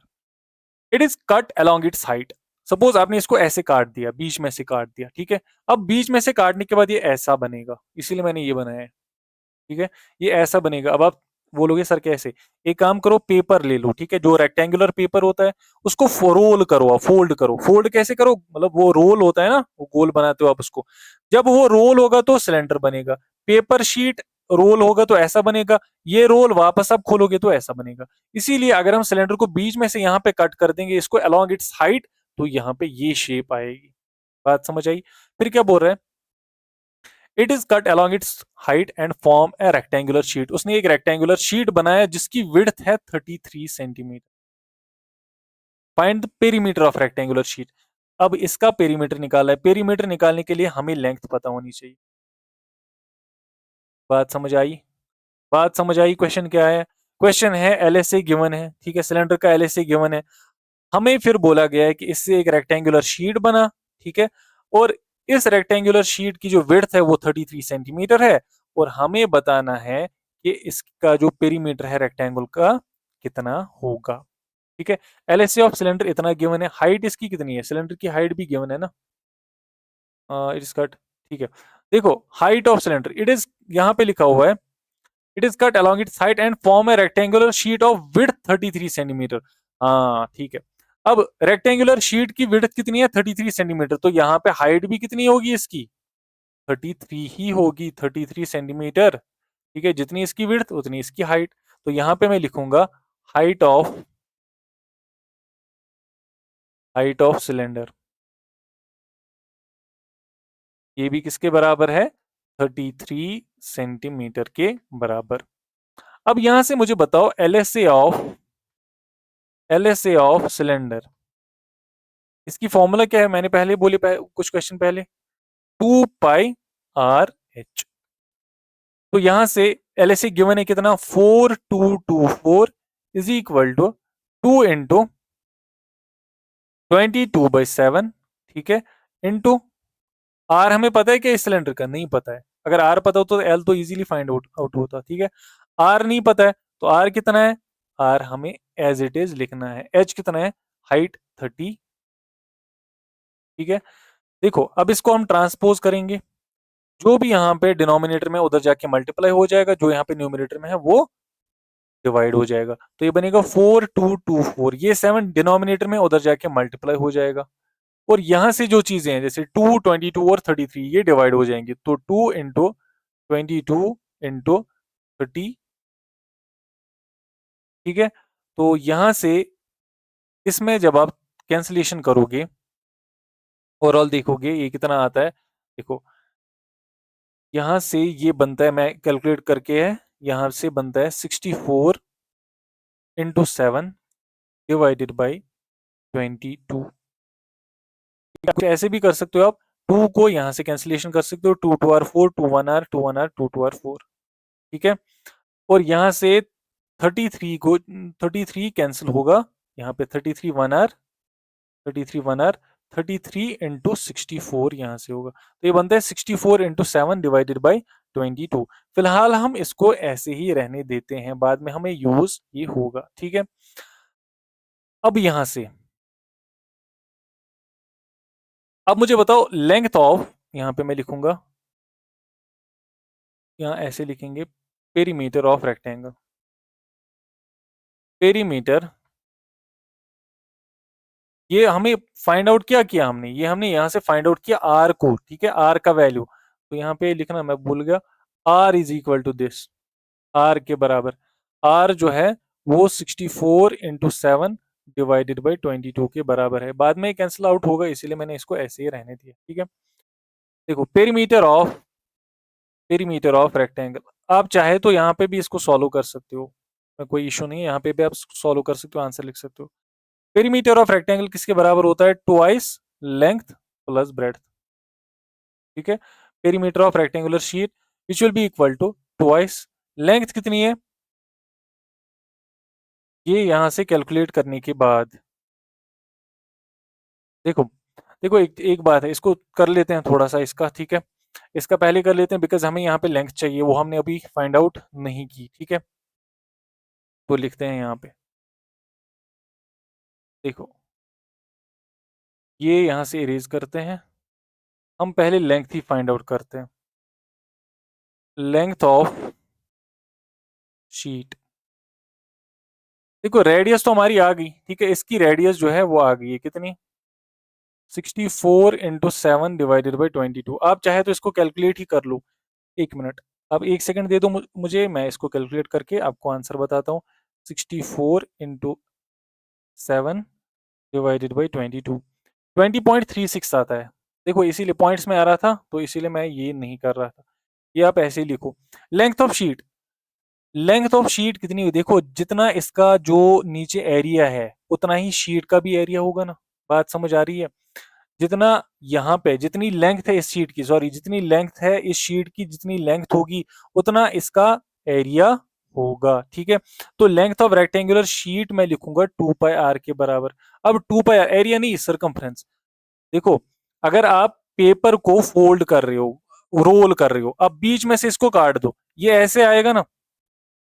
It is cut along it's height, suppose आपने इसको ऐसे काट दिया, बीच में से काट दिया, ठीक है। अब बीच में से काटने के बाद ये ऐसा बनेगा, इसीलिए मैंने ये बनाया है, ठीक है। ये ऐसा बनेगा। अब आप बोलोगे सर कैसे? एक काम करो, पेपर ले लो, ठीक है, जो रेक्टेंगुलर पेपर होता है, उसको रोल करो, आप फोल्ड करो। फोल्ड कैसे करो? मतलब वो रोल होता है ना, वो गोल बनाते हो आप उसको। जब वो रोल होगा तो सिलेंडर बनेगा। पेपर शीट रोल होगा तो ऐसा बनेगा। ये रोल वापस आप खोलोगे तो ऐसा बनेगा। इसीलिए अगर हम सिलेंडर को बीच में से यहाँ पे कट कर देंगे, इसको अलोंग इट्स हाइट, तो यहाँ पे ये शेप आएगी। बात समझ आई? फिर क्या बोल रहे हैं? It is cut along its height and form a rectangular sheet। उसने एक रेक्टेंगुलर शीट बनाया जिसकी विड्थ है 33 centimetre. Find the perimeter of rectangular sheet. अब इसका पेरीमीटर निकाला है। पेरीमीटर निकालने के लिए हमें लेंथ पता होनी चाहिए। बात समझ आई? बात समझ आई? क्वेश्चन क्या है? क्वेश्चन है एलएसए गिवन है, ठीक है, सिलेंडर का एलएसए गिवन है। हमें फिर बोला गया है कि इससे एक रेक्टेंगुलर शीट बना, ठीक है, और इस रेक्टेंगुलर शीट की जो विड्थ है वो 33 सेंटीमीटर है, और हमें बताना है कि इसका जो पेरीमीटर है रेक्टेंगल का कितना होगा, ठीक है। एलएसए ऑफ सिलेंडर इतना गिवन है। हाइट इसकी कितनी है? सिलेंडर की हाइट भी गिवन है ना। इट इज कट, ठीक है। देखो, height of cylinder it is, यहाँ पे लिखा हुआ है, it is cut along its height and form a rectangular sheet of width 33 centimetre. हाँ, ठीक है। अब रेक्टेंगुलर शीट की विड्थ कितनी है? 33 सेंटीमीटर। तो यहाँ पे हाइट भी कितनी होगी इसकी? 33 ही होगी, 33 सेंटीमीटर, ठीक है। जितनी इसकी विड्थ उतनी इसकी हाइट। तो यहाँ पे मैं लिखूंगा height of, height of cylinder, ये भी किसके बराबर है? 33 सेंटीमीटर के बराबर। अब यहां से मुझे बताओ LSA of, LSA of cylinder, इसकी फॉर्मूला क्या है? मैंने पहले बोली कुछ क्वेश्चन पहले, 2 पाई आर एच। तो यहां से एलएसए गिवन है कितना? 4224 इज इक्वल टू 2 into 22/7, ठीक है, इंटू आर। हमें पता है कि इस सिलेंडर का नहीं पता है। अगर आर पता हो तो एल तो इजीली फाइंड आउट होता, ठीक है। आर नहीं पता है तो आर कितना है? आर हमें एज इट इज लिखना है। एच कितना है? हाइट 30, ठीक है। देखो, अब इसको हम ट्रांसपोज करेंगे, जो भी यहाँ पे डिनोमिनेटर में उधर जाके मल्टीप्लाई हो जाएगा, जो यहाँ पे न्यूमिनेटर में है वो डिवाइड हो जाएगा। तो ये बनेगा 4224। ये 7 डिनोमिनेटर में उधर जाके मल्टीप्लाई हो जाएगा, और यहां से जो चीजें हैं जैसे 2, 22 और 33 ये डिवाइड हो जाएंगे। तो 2 into 22 into 30, ठीक है। तो यहां से इसमें जब आप कैंसिलेशन करोगे, ओवरऑल देखोगे ये कितना आता है। देखो, यहां से ये बनता है, मैं कैलकुलेट करके है, यहां से बनता है 64 into 7 डिवाइडेड बाई 22। ऐसे भी कर सकते हो आप, 2 को यहां से कैंसिलेशन कर सकते हो, 2 2 आर 4, 2 1 आर 2 1 आर 2 2 आर 4, ठीक है। और यहाँ से 33 को 33 कैंसिल होगा, यहाँ पे 33 1 आर 33 into 64 यहाँ से होगा। तो ये बनता है 64 into 7 डिवाइडेड बाई 22। फिलहाल हम इसको ऐसे ही रहने देते हैं, बाद में हमें यूज ये होगा, ठीक है। अब यहां से, अब मुझे बताओ लेंथ ऑफ, यहाँ पे मैं लिखूंगा, यहाँ ऐसे लिखेंगे, पेरीमीटर ऑफ रेक्टेंगल। पेरीमीटर, ये हमें फाइंड आउट क्या किया हमने? ये हमने यहाँ से फाइंड आउट किया आर को, ठीक है, आर का वैल्यू। तो यहाँ पे लिखना मैं भूल गया, R is equal to this, R के बराबर, आर जो है वो 64 into 7 डिवाइडेड बाई 22 के बराबर है। बाद में कैंसिल आउट होगा, इसीलिए मैंने इसको ऐसे ही रहने दिया, ठीक है। देखो, पेरीमीटर ऑफ रेक्टेंगल, आप चाहे तो यहाँ पे भी इसको सॉल्व कर सकते हो, कोई इशू नहीं है, यहाँ पे भी आप सॉल्व कर सकते हो, आंसर लिख सकते हो। पेरीमीटर ऑफ रेक्टेंगल किसके बराबर होता है? ट्वाइस लेंथ प्लस ब्रेड्थ, ठीक है। Perimeter of rectangular sheet which will be equal to twice length कितनी है, ये यहां से कैलकुलेट करने के बाद, देखो, देखो एक बात है, इसको कर लेते हैं थोड़ा सा इसका, ठीक है। इसका पहले कर लेते हैं, बिकॉज हमें यहाँ पे लेंथ चाहिए, वो हमने अभी फाइंड आउट नहीं की, ठीक है। तो लिखते हैं यहाँ पे, देखो, ये यहां से इरेज करते हैं। हम पहले लेंथ ही फाइंड आउट करते हैं। Length of sheet. देखो रेडियस तो हमारी आ गई, ठीक है, इसकी रेडियस जो है वो आ गई है कितनी, 64 इंटू 7/22। आप चाहे तो इसको कैलकुलेट ही कर लो। 1 मिनट, अब 1 सेकंड दे दो मुझे, मैं इसको कैलकुलेट करके आपको आंसर बताता हूँ। 64 इंटू 7/22 20.36 आता है। देखो इसीलिए पॉइंट्स में आ रहा था, तो इसीलिए मैं ये नहीं कर रहा था। ये आप ऐसे ही लिखो। Length of sheet, length of sheet कितनी हुई, देखो जितना इसका जो नीचे एरिया है उतना ही शीट का भी एरिया होगा ना। बात समझ आ रही है। जितना यहाँ पे जितनी लेंथ है इस शीट की, सॉरी जितनी लेंथ है इस शीट की, जितनी लेंथ होगी उतना इसका एरिया होगा, ठीक है। तो लेंथ ऑफ रेक्टेंगुलर शीट मैं लिखूंगा 2πr के बराबर। अब 2πr एरिया नहीं, सरकमफ्रेंस। देखो अगर आप पेपर को फोल्ड कर रहे हो, रोल कर रहे हो, अब बीच में से इसको काट दो, ये ऐसे आएगा ना,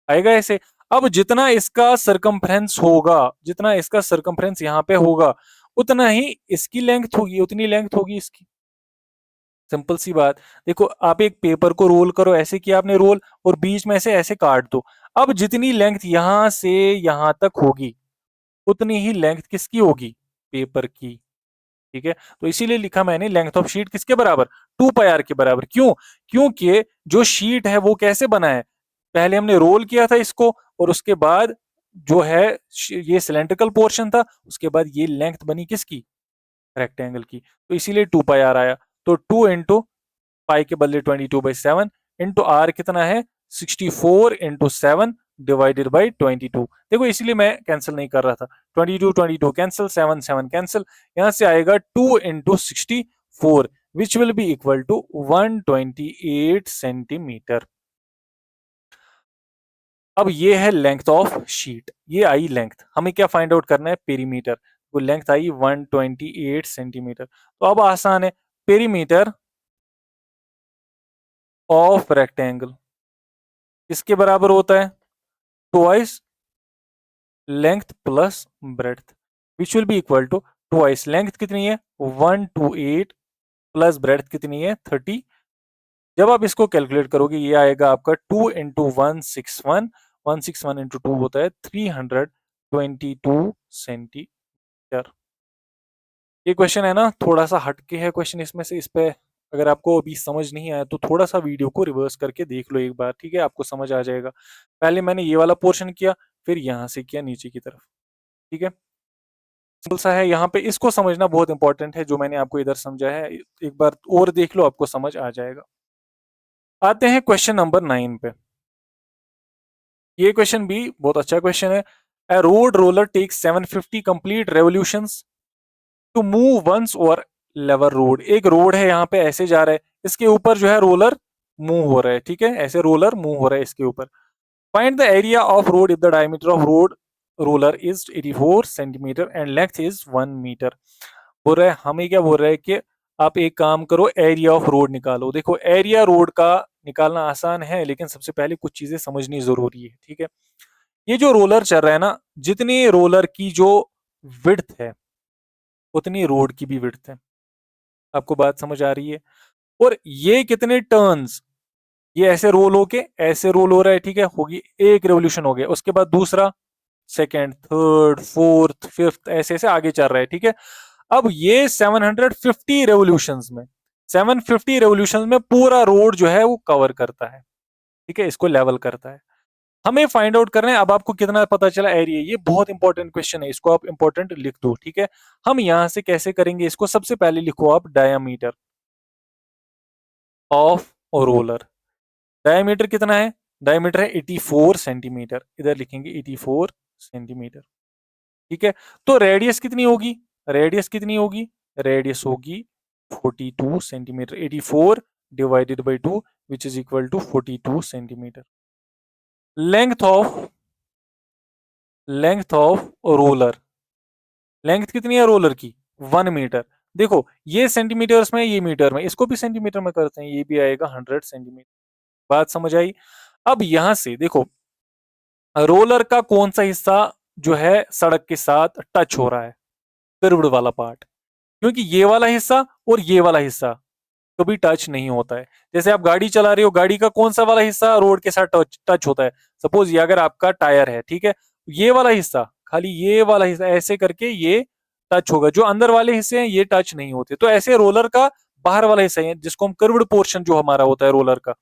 आएगा ऐसे। अब जितना इसका सरकमफ्रेंस होगा, जितना इसका सरकमफ्रेंस यहाँ पे होगा, उतना ही इसकी लेंथ होगी, उतनी लेंथ होगी इसकी। सिंपल सी बात। देखो आप एक पेपर को रोल करो, ऐसे किया आपने रोल, और बीच में से ऐसे काट दो। अब जितनी लेंथ यहां से यहां तक होगी, उतनी ही लेंथ किसकी होगी, पेपर की, ठीक है। तो इसीलिए लिखा मैंने लेंथ ऑफ शीट किसके बराबर, 2πr के बराबर। क्यों, क्योंकि जो शीट है वो कैसे बना है, पहले हमने रोल किया था इसको, और उसके बाद जो है ये सिलेंड्रिकल पोर्शन था, उसके बाद ये लेंथ बनी किसकी, रेक्टेंगल की। तो इसीलिए 2πr आया। तो 2 इंटू पाई के बदले 22/7 इंटू आर कितना है, 64 इंटू 7 डिवाइडेड बाई 22। देखो इसीलिए मैं कैंसिल नहीं कर रहा था। 22 कैंसिल, 7 कैंसिल। यहां से आएगा 2 into 64 which will be equal to 128 centimetre. अब ये है लेंथ ऑफ शीट, ये आई लेंथ। हमें क्या फाइंड आउट करना है, पेरीमीटर। वो लेंथ आई 128 सेंटीमीटर। तो अब आसान है, पेरीमीटर ऑफ रेक्टेंगल इसके बराबर होता है twice length plus breadth, which will be equal to twice length कितनी है 128 प्लस ब्रेड्थ कितनी है 30। जब आप इसको कैलकुलेट करोगे ये आएगा आपका 2 इंटू 161, 161 इंटू 2 होता है 322 सेंटीमीटर। ये क्वेश्चन है ना, थोड़ा सा हटके है क्वेश्चन इसमें से। इस पे अगर आपको अभी समझ नहीं आया तो थोड़ा सा वीडियो को रिवर्स करके देख लो एक बार, ठीक है, आपको समझ आ जाएगा। पहले मैंने ये वाला पोर्शन किया, फिर यहां से किया नीचे की तरफ, ठीक है। सिंपल सा है, यहाँ पे इसको समझना बहुत इंपॉर्टेंट है, जो मैंने आपको इधर समझा है एक बार और देख लो, आपको समझ आ जाएगा। आते हैं क्वेश्चन नंबर 9 पे। ये क्वेश्चन भी बहुत अच्छा क्वेश्चन है। A road roller takes 750 complete revolutions to move once over level road. एक रोड है यहाँ पे ऐसे जा रहा है, इसके ऊपर जो है रोलर मूव हो रहा है, ठीक है, ऐसे रोलर मूव हो रहा है इसके ऊपर। Find the area of road if the diameter of road roller is 84 centimetre and length is 1 metre. बोल रहा है, हमें क्या बोल रहा है कि आप एक काम करो, एरिया ऑफ रोड निकालो। देखो एरिया रोड का निकालना आसान है, लेकिन सबसे पहले कुछ चीजें समझनी जरूरी है, ठीक है। ये जो रोलर चल रहा है ना, जितनी रोलर की जो विड्थ है उतनी रोड की भी विड्थ है। आपको बात समझ आ रही है। और ये कितने टर्न्स, ये ऐसे रोल होके ऐसे रोल हो रहा है, ठीक है, होगी एक रेवोल्यूशन हो गया, उसके बाद दूसरा, सेकेंड, थर्ड, फोर्थ, फिफ्थ, ऐसे ऐसे आगे चल रहा है, ठीक है। अब ये 750 रेवोल्यूशंस में, 750 रेवोल्यूशंस में पूरा रोड जो है वो कवर करता है, ठीक है, इसको लेवल करता है। हमें फाइंड आउट करना है अब आपको कितना पता चला एरिया। ये बहुत इंपॉर्टेंट क्वेश्चन है, इसको आप इंपॉर्टेंट लिख दो, ठीक है। हम यहां से कैसे करेंगे इसको, सबसे पहले लिखो आप डायामीटर ऑफ रोलर। डायमीटर कितना है, डायमीटर है 84 सेंटीमीटर, इधर लिखेंगे 84 सेंटीमीटर, ठीक है। तो रेडियस कितनी होगी, रेडियस कितनी होगी, रेडियस होगी 42 centimetre. 84 divided by 2 which is equal to 42 centimetre. Length of, length of roller, length कितनी है रोलर की 1 मीटर। देखो ये सेंटीमीटर्स में, ये मीटर में, इसको भी सेंटीमीटर में करते हैं, ये भी आएगा 100 सेंटीमीटर। बात समझ आई। अब यहां से देखो रोलर का कौन सा हिस्सा जो है सड़क के साथ टच हो रहा है, कर्व्ड वाला पार्ट, क्योंकि ये वाला हिस्सा और ये वाला हिस्सा कभी टच नहीं होता है। जैसे आप गाड़ी चला रहे हो, गाड़ी का कौन सा वाला हिस्सा रोड के साथ टच टच होता है? सपोज ये अगर आपका टायर है, ठीक है, ये वाला हिस्सा, खाली ये वाला हिस्सा ऐसे करके ये टच होगा, जो अंदर वाले हिस्से हैं ये टच नहीं होते। तो ऐसे रोलर का बाहर वाला हिस्सा है जिसको हम कर्व्ड पोर्शन जो हमारा होता है रोलर का,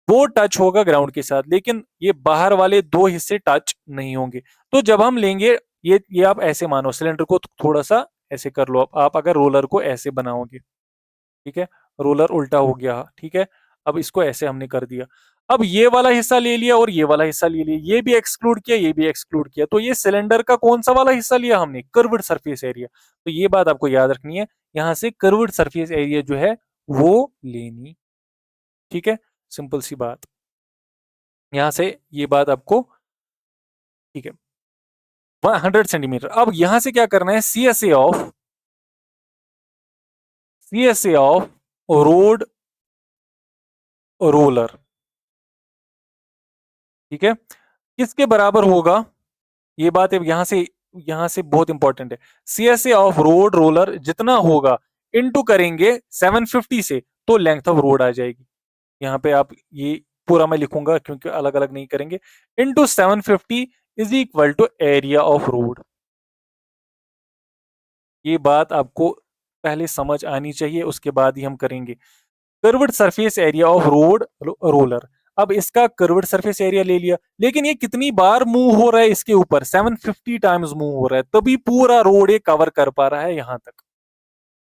वो टच होगा ग्राउंड के साथ, लेकिन ये बाहर वाले दो हिस्से टच नहीं होंगे। तो जब हम लेंगे, ये आप ऐसे मानो, सिलेंडर को थोड़ा सा ऐसे कर लो। आप अगर रोलर को ऐसे बनाओगे, ठीक है, रोलर उल्टा हो गया, ठीक है, अब इसको ऐसे हमने कर दिया। अब ये वाला हिस्सा ले लिया और ये वाला हिस्सा ले लिया, ये भी एक्सक्लूड किया, ये भी एक्सक्लूड किया, तो ये सिलेंडर का कौन सा वाला हिस्सा लिया हमने? Curved surface area. तो ये बात आपको याद रखनी है, यहां से कर्व्ड सरफेस एरिया जो है वो लेनी। ठीक है, सिंपल सी बात, यहां से ये बात आपको, ठीक है, 100 सेंटीमीटर। अब यहां से क्या करना है, C S A of road roller, ठीक है, किसके बराबर होगा? ये बात अब यहां से बहुत इंपॉर्टेंट है। सीएसए ऑफ रोड रोलर जितना होगा, इनटू करेंगे 750 से, तो लेंथ ऑफ रोड आ जाएगी। यहाँ पे आप ये पूरा मैं लिखूंगा क्योंकि अलग अलग नहीं करेंगे। Into 750 is equal to area of road. ये बात आपको पहले समझ आनी चाहिए, उसके बाद ही हम करेंगे। Curved surface area of road roller. अब इसका कर्व्ड सरफेस एरिया ले लिया, लेकिन ये कितनी बार मूव हो रहा है इसके ऊपर? 750 टाइम्स मूव हो रहा है, तभी पूरा रोड ये कवर कर पा रहा है यहां तक।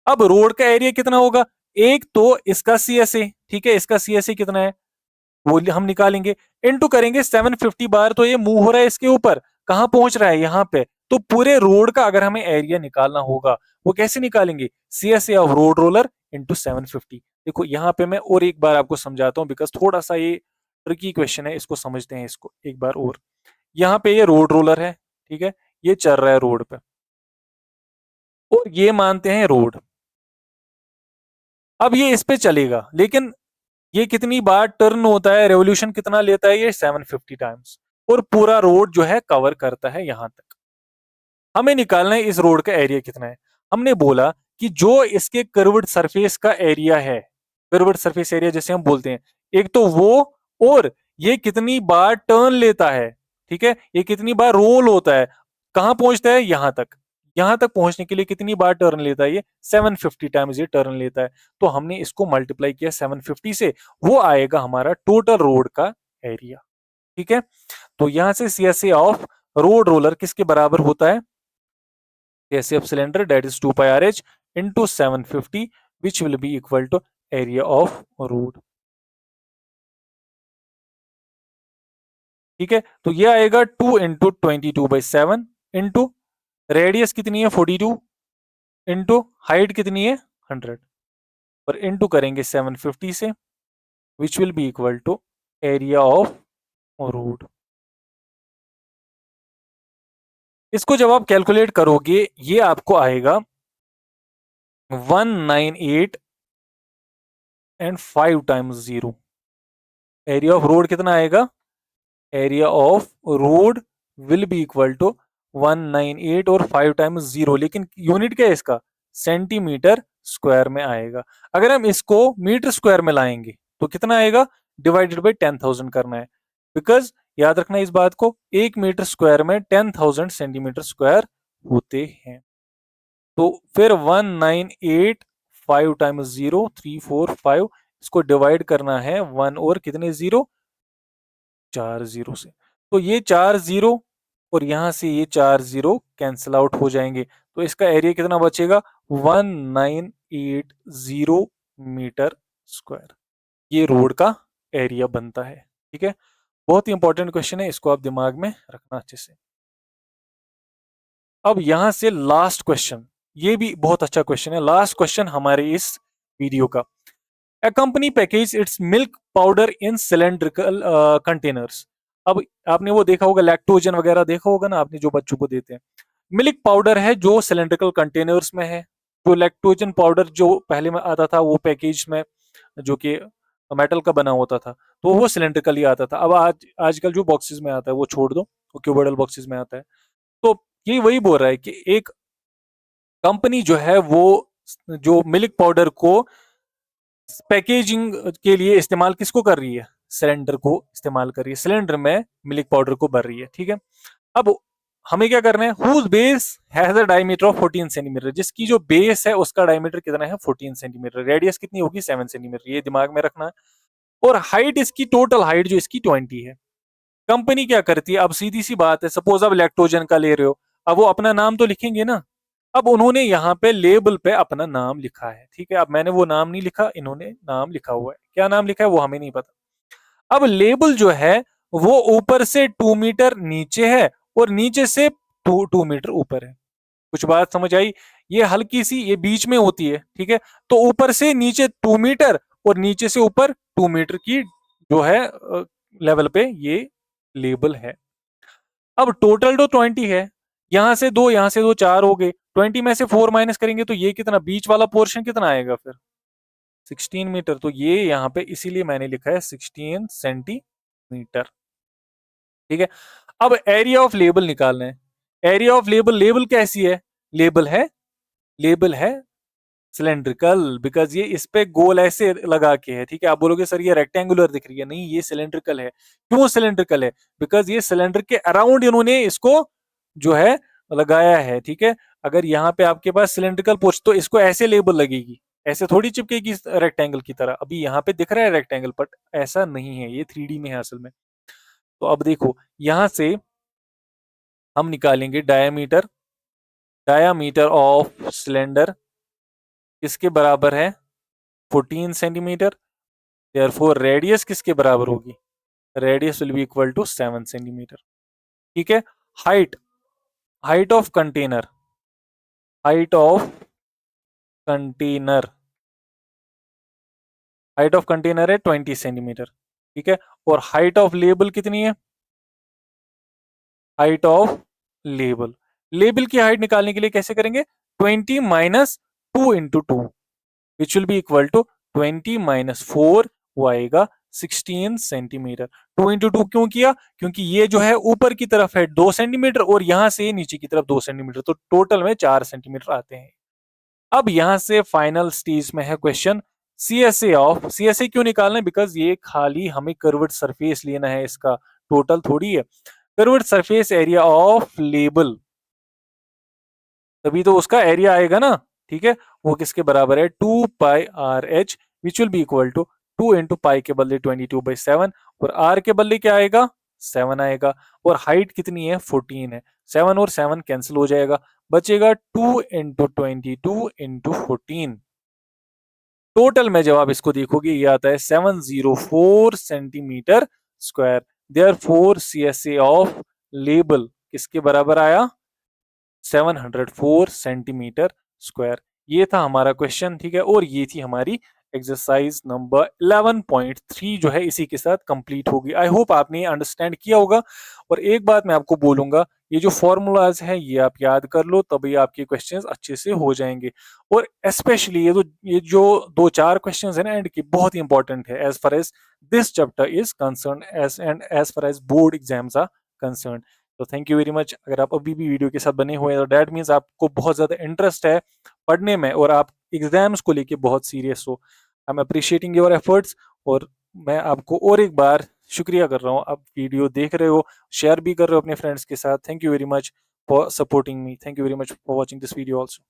अब रोड का एरिया कितना होगा? एक तो इसका सीएसए, ठीक है, इसका सीएसए कितना है वो हम निकालेंगे, इनटू करेंगे 750 बार, तो ये मूव हो रहा है इसके ऊपर, कहां पहुंच रहा है? यहाँ पे। तो पूरे रोड का अगर हमें एरिया निकालना होगा, वो कैसे निकालेंगे? CSA of road roller into 750। देखो यहाँ पे मैं और एक बार आपको समझाता हूँ, बिकॉज थोड़ा सा ये ट्रिकी क्वेश्चन है, इसको समझते हैं इसको एक बार और। यहाँ पे ये रोड रोलर है, ठीक है, ये चल रहा है रोड पे, और ये मानते हैं रोड। अब ये इस पे चलेगा, लेकिन ये कितनी बार टर्न होता है, रेवोल्यूशन कितना लेता है? ये 750 टाइम्स, और पूरा रोड जो है कवर करता है यहां तक। हमें निकालना है इस रोड का एरिया कितना है। हमने बोला कि जो इसके कर्व्ड सरफेस का एरिया है, कर्व्ड सरफेस एरिया जैसे हम बोलते हैं, एक तो वो, और ये कितनी बार टर्न लेता है, ठीक है, ये कितनी बार रोल होता है, कहां पहुंचता है? यहां तक। यहां तक पहुंचने के लिए कितनी बार टर्न लेता है? ये 750 टाइम्स ये टर्न लेता है। तो हमने इसको मल्टीप्लाई किया 750 से, वो आएगा हमारा टोटल रोड का एरिया। ठीक है, तो यहां से सीएसए ऑफ रोड रोलर किसके बराबर होता है? CSA of cylinder, that is 2 pi RH into 750, which will be equal to area of road। ठीक है, तो ये आएगा 2 इंटू 22/7 इंटू रेडियस कितनी है 42 इंटू हाइट कितनी है 100, और इंटू करेंगे 750 से, which will be equal to area of road. इसको जब आप कैलकुलेट करोगे, ये आपको आएगा 198 and 5 times 0। Area of road कितना आएगा? Area of road will be equal to 198 और 5 टाइम्स 0, लेकिन यूनिट क्या है इसका? सेंटीमीटर स्क्वायर में आएगा। अगर हम इसको मीटर स्क्वायर में लाएंगे तो कितना आएगा? डिवाइडेड बाई 10,000 करना है, बिकॉज याद रखना इस बात को, 1 मीटर स्क्वायर में 10,000 सेंटीमीटर स्क्वायर होते हैं। तो फिर 198 5 टाइम्स 0 345, इसको डिवाइड करना है 1 और कितने 0? 4 0 से। तो ये 4 0 और यहां से ये 4 0 कैंसिल आउट हो जाएंगे, तो इसका एरिया कितना बचेगा? 1980 मीटर स्क्वायर। ये रोड का एरिया बनता है। ठीक है, बहुत ही इंपॉर्टेंट क्वेश्चन है, इसको आप दिमाग में रखना अच्छे से। अब यहां से लास्ट क्वेश्चन, ये भी बहुत अच्छा क्वेश्चन है, लास्ट क्वेश्चन हमारे इस वीडियो का। A company package its milk powder in cylindrical containers। अब आपने वो देखा होगा, लैक्टोजन वगैरह देखा होगा ना आपने, जो बच्चों को देते हैं। मिल्क पाउडर है जो सिलेंड्रिकल कंटेनर्स में है। जो लैक्टोजन पाउडर जो पहले में आता था वो पैकेज में, जो कि मेटल का बना होता था, तो वो सिलेंड्रिकल ही आता था। अब आजकल जो बॉक्सेस में आता है वो छोड़ दो, वो क्यूबोइडल बॉक्सेस में आता है। तो ये वही बोल रहा है कि एक कंपनी जो है वो जो मिल्क पाउडर को पैकेजिंग के लिए इस्तेमाल किसको कर रही है? सिलेंडर को इस्तेमाल कर रही है, सिलेंडर में मिल्क पाउडर को भर रही है, ठीक है। अब हमें क्या करना है, whose base has a diameter of 14 centimetre, जिसकी जो बेस है उसका डायमीटर कितना है? 14 सेंटीमीटर। रेडियस कितनी होगी? 7 सेंटीमीटर, ये दिमाग में रखना है। और हाइट, इसकी टोटल हाइट जो इसकी 20 है। कंपनी क्या करती है, अब सीधी सी बात है, सपोज आप लैक्टोजन का ले रहे हो, अब वो अपना नाम तो लिखेंगे ना। अब उन्होंने यहाँ पे लेबल पे अपना नाम लिखा है, ठीक है। अब मैंने वो नाम नहीं लिखा, इन्होंने नाम लिखा हुआ है, क्या नाम लिखा है वो हमें नहीं पता। अब लेबल जो है वो ऊपर से 2 मीटर नीचे है और नीचे से 2 मीटर ऊपर है। कुछ बात समझ आई? ये हल्की सी ये बीच में होती है, ठीक है। तो ऊपर से नीचे 2 मीटर और नीचे से ऊपर 2 मीटर की जो है लेवल पे ये लेबल है। अब टोटल तो 20 है, यहां से दो 4 हो गए, 20 में से 4 माइनस करेंगे तो ये कितना, बीच वाला पोर्शन कितना आएगा फिर? 16 मीटर। तो ये यहाँ पे इसीलिए मैंने लिखा है 16 सेंटीमीटर, ठीक है। अब एरिया ऑफ लेबल निकालना है। एरिया ऑफ लेबल, लेबल कैसी है? लेबल है, लेबल है सिलेंड्रिकल, बिकॉज ये इस पे गोल ऐसे लगा के है, ठीक है। आप बोलोगे सर ये रेक्टेंगुलर दिख रही है, नहीं ये सिलेंड्रिकल है। क्यों सिलेंड्रिकल है? बिकॉज ये सिलेंडर के अराउंड इन्होंने इसको जो है लगाया है, ठीक है। अगर यहाँ पे आपके पास सिलेंड्रिकल पोर्च तो इसको ऐसे लेबल लगेगी, ऐसे थोड़ी चिपकेगी रेक्टेंगल की तरह। अभी यहाँ पे दिख रहा है रेक्टेंगल, बट ऐसा नहीं है, ये 3D में है असल में। तो अब देखो यहां से हम निकालेंगे डायामीटर, डायामीटर ऑफ सिलेंडर किसके बराबर है? 14 सेंटीमीटर। देयरफॉर रेडियस किसके बराबर होगी? Radius will be equal to 7 centimetre, ठीक है। Height, height of container, height of container, height of container है 20 सेंटीमीटर, ठीक है। और हाइट ऑफ लेबल कितनी है? हाइट ऑफ लेबल, लेबल की हाइट निकालने के लिए कैसे करेंगे? 20 minus 2 into 2 which will be equal to 20 minus 4, वो आएगा 16 सेंटीमीटर। 2 इंटू 2 क्यों किया? क्योंकि ये जो है ऊपर की तरफ है 2 सेंटीमीटर और यहां से नीचे की तरफ 2 सेंटीमीटर, तो टोटल में 4 सेंटीमीटर आते हैं। अब यहां से फाइनल स्टेज में है क्वेश्चन सीएसए ऑफ, सीएसए क्यों निकालना है? बिकॉज ये खाली हमें कर्व्ड सरफेस लेना है, इसका टोटल थोड़ी है। Curved surface area of label, तभी तो उसका एरिया आएगा ना, ठीक है। वो किसके बराबर है? 2 pi r h which will be equal to 2 into pi के बदले 22/7 और आर के बदले क्या आएगा? 7 आएगा। और हाइट कितनी है? 14 है। 7 और 7 कैंसिल हो जाएगा, बचेगा 2 इंटू 22 इंटू 14। टोटल में जब आप इसको देखोगे ये आता है 704 centimetre square. Therefore C S A of label किसके बराबर आया? 704 सेंटीमीटर स्क्वायर। ये था हमारा क्वेश्चन, ठीक है। और ये थी हमारी एक्सरसाइज नंबर 11.3 जो है इसी के साथ कंप्लीट होगी। आई होप आपने ये अंडरस्टैंड किया होगा। और एक बात मैं आपको बोलूंगा, ये जो फॉर्मूलाज है ये आप याद कर लो, तभी आपके क्वेश्चंस अच्छे से हो जाएंगे। और स्पेशली ये जो 2-4 क्वेश्चंस है ना एंड की, बहुत ही इंपॉर्टेंट है as far as this chapter is concern, as and as far as board exams are concern. तो थैंक यू वेरी मच। अगर आप अभी भी वीडियो के साथ बने हुए हैं तो डैट मीन्स आपको बहुत ज्यादा इंटरेस्ट है पढ़ने में और आप एग्जाम्स को लेके बहुत सीरियस हो। I am appreciating your efforts. और मैं आपको और एक बार शुक्रिया कर रहा हूँ, आप वीडियो देख रहे हो, शेयर भी कर रहे हो अपने फ्रेंड्स के साथ। Thank you very much for supporting me. Thank you very much for watching this video also.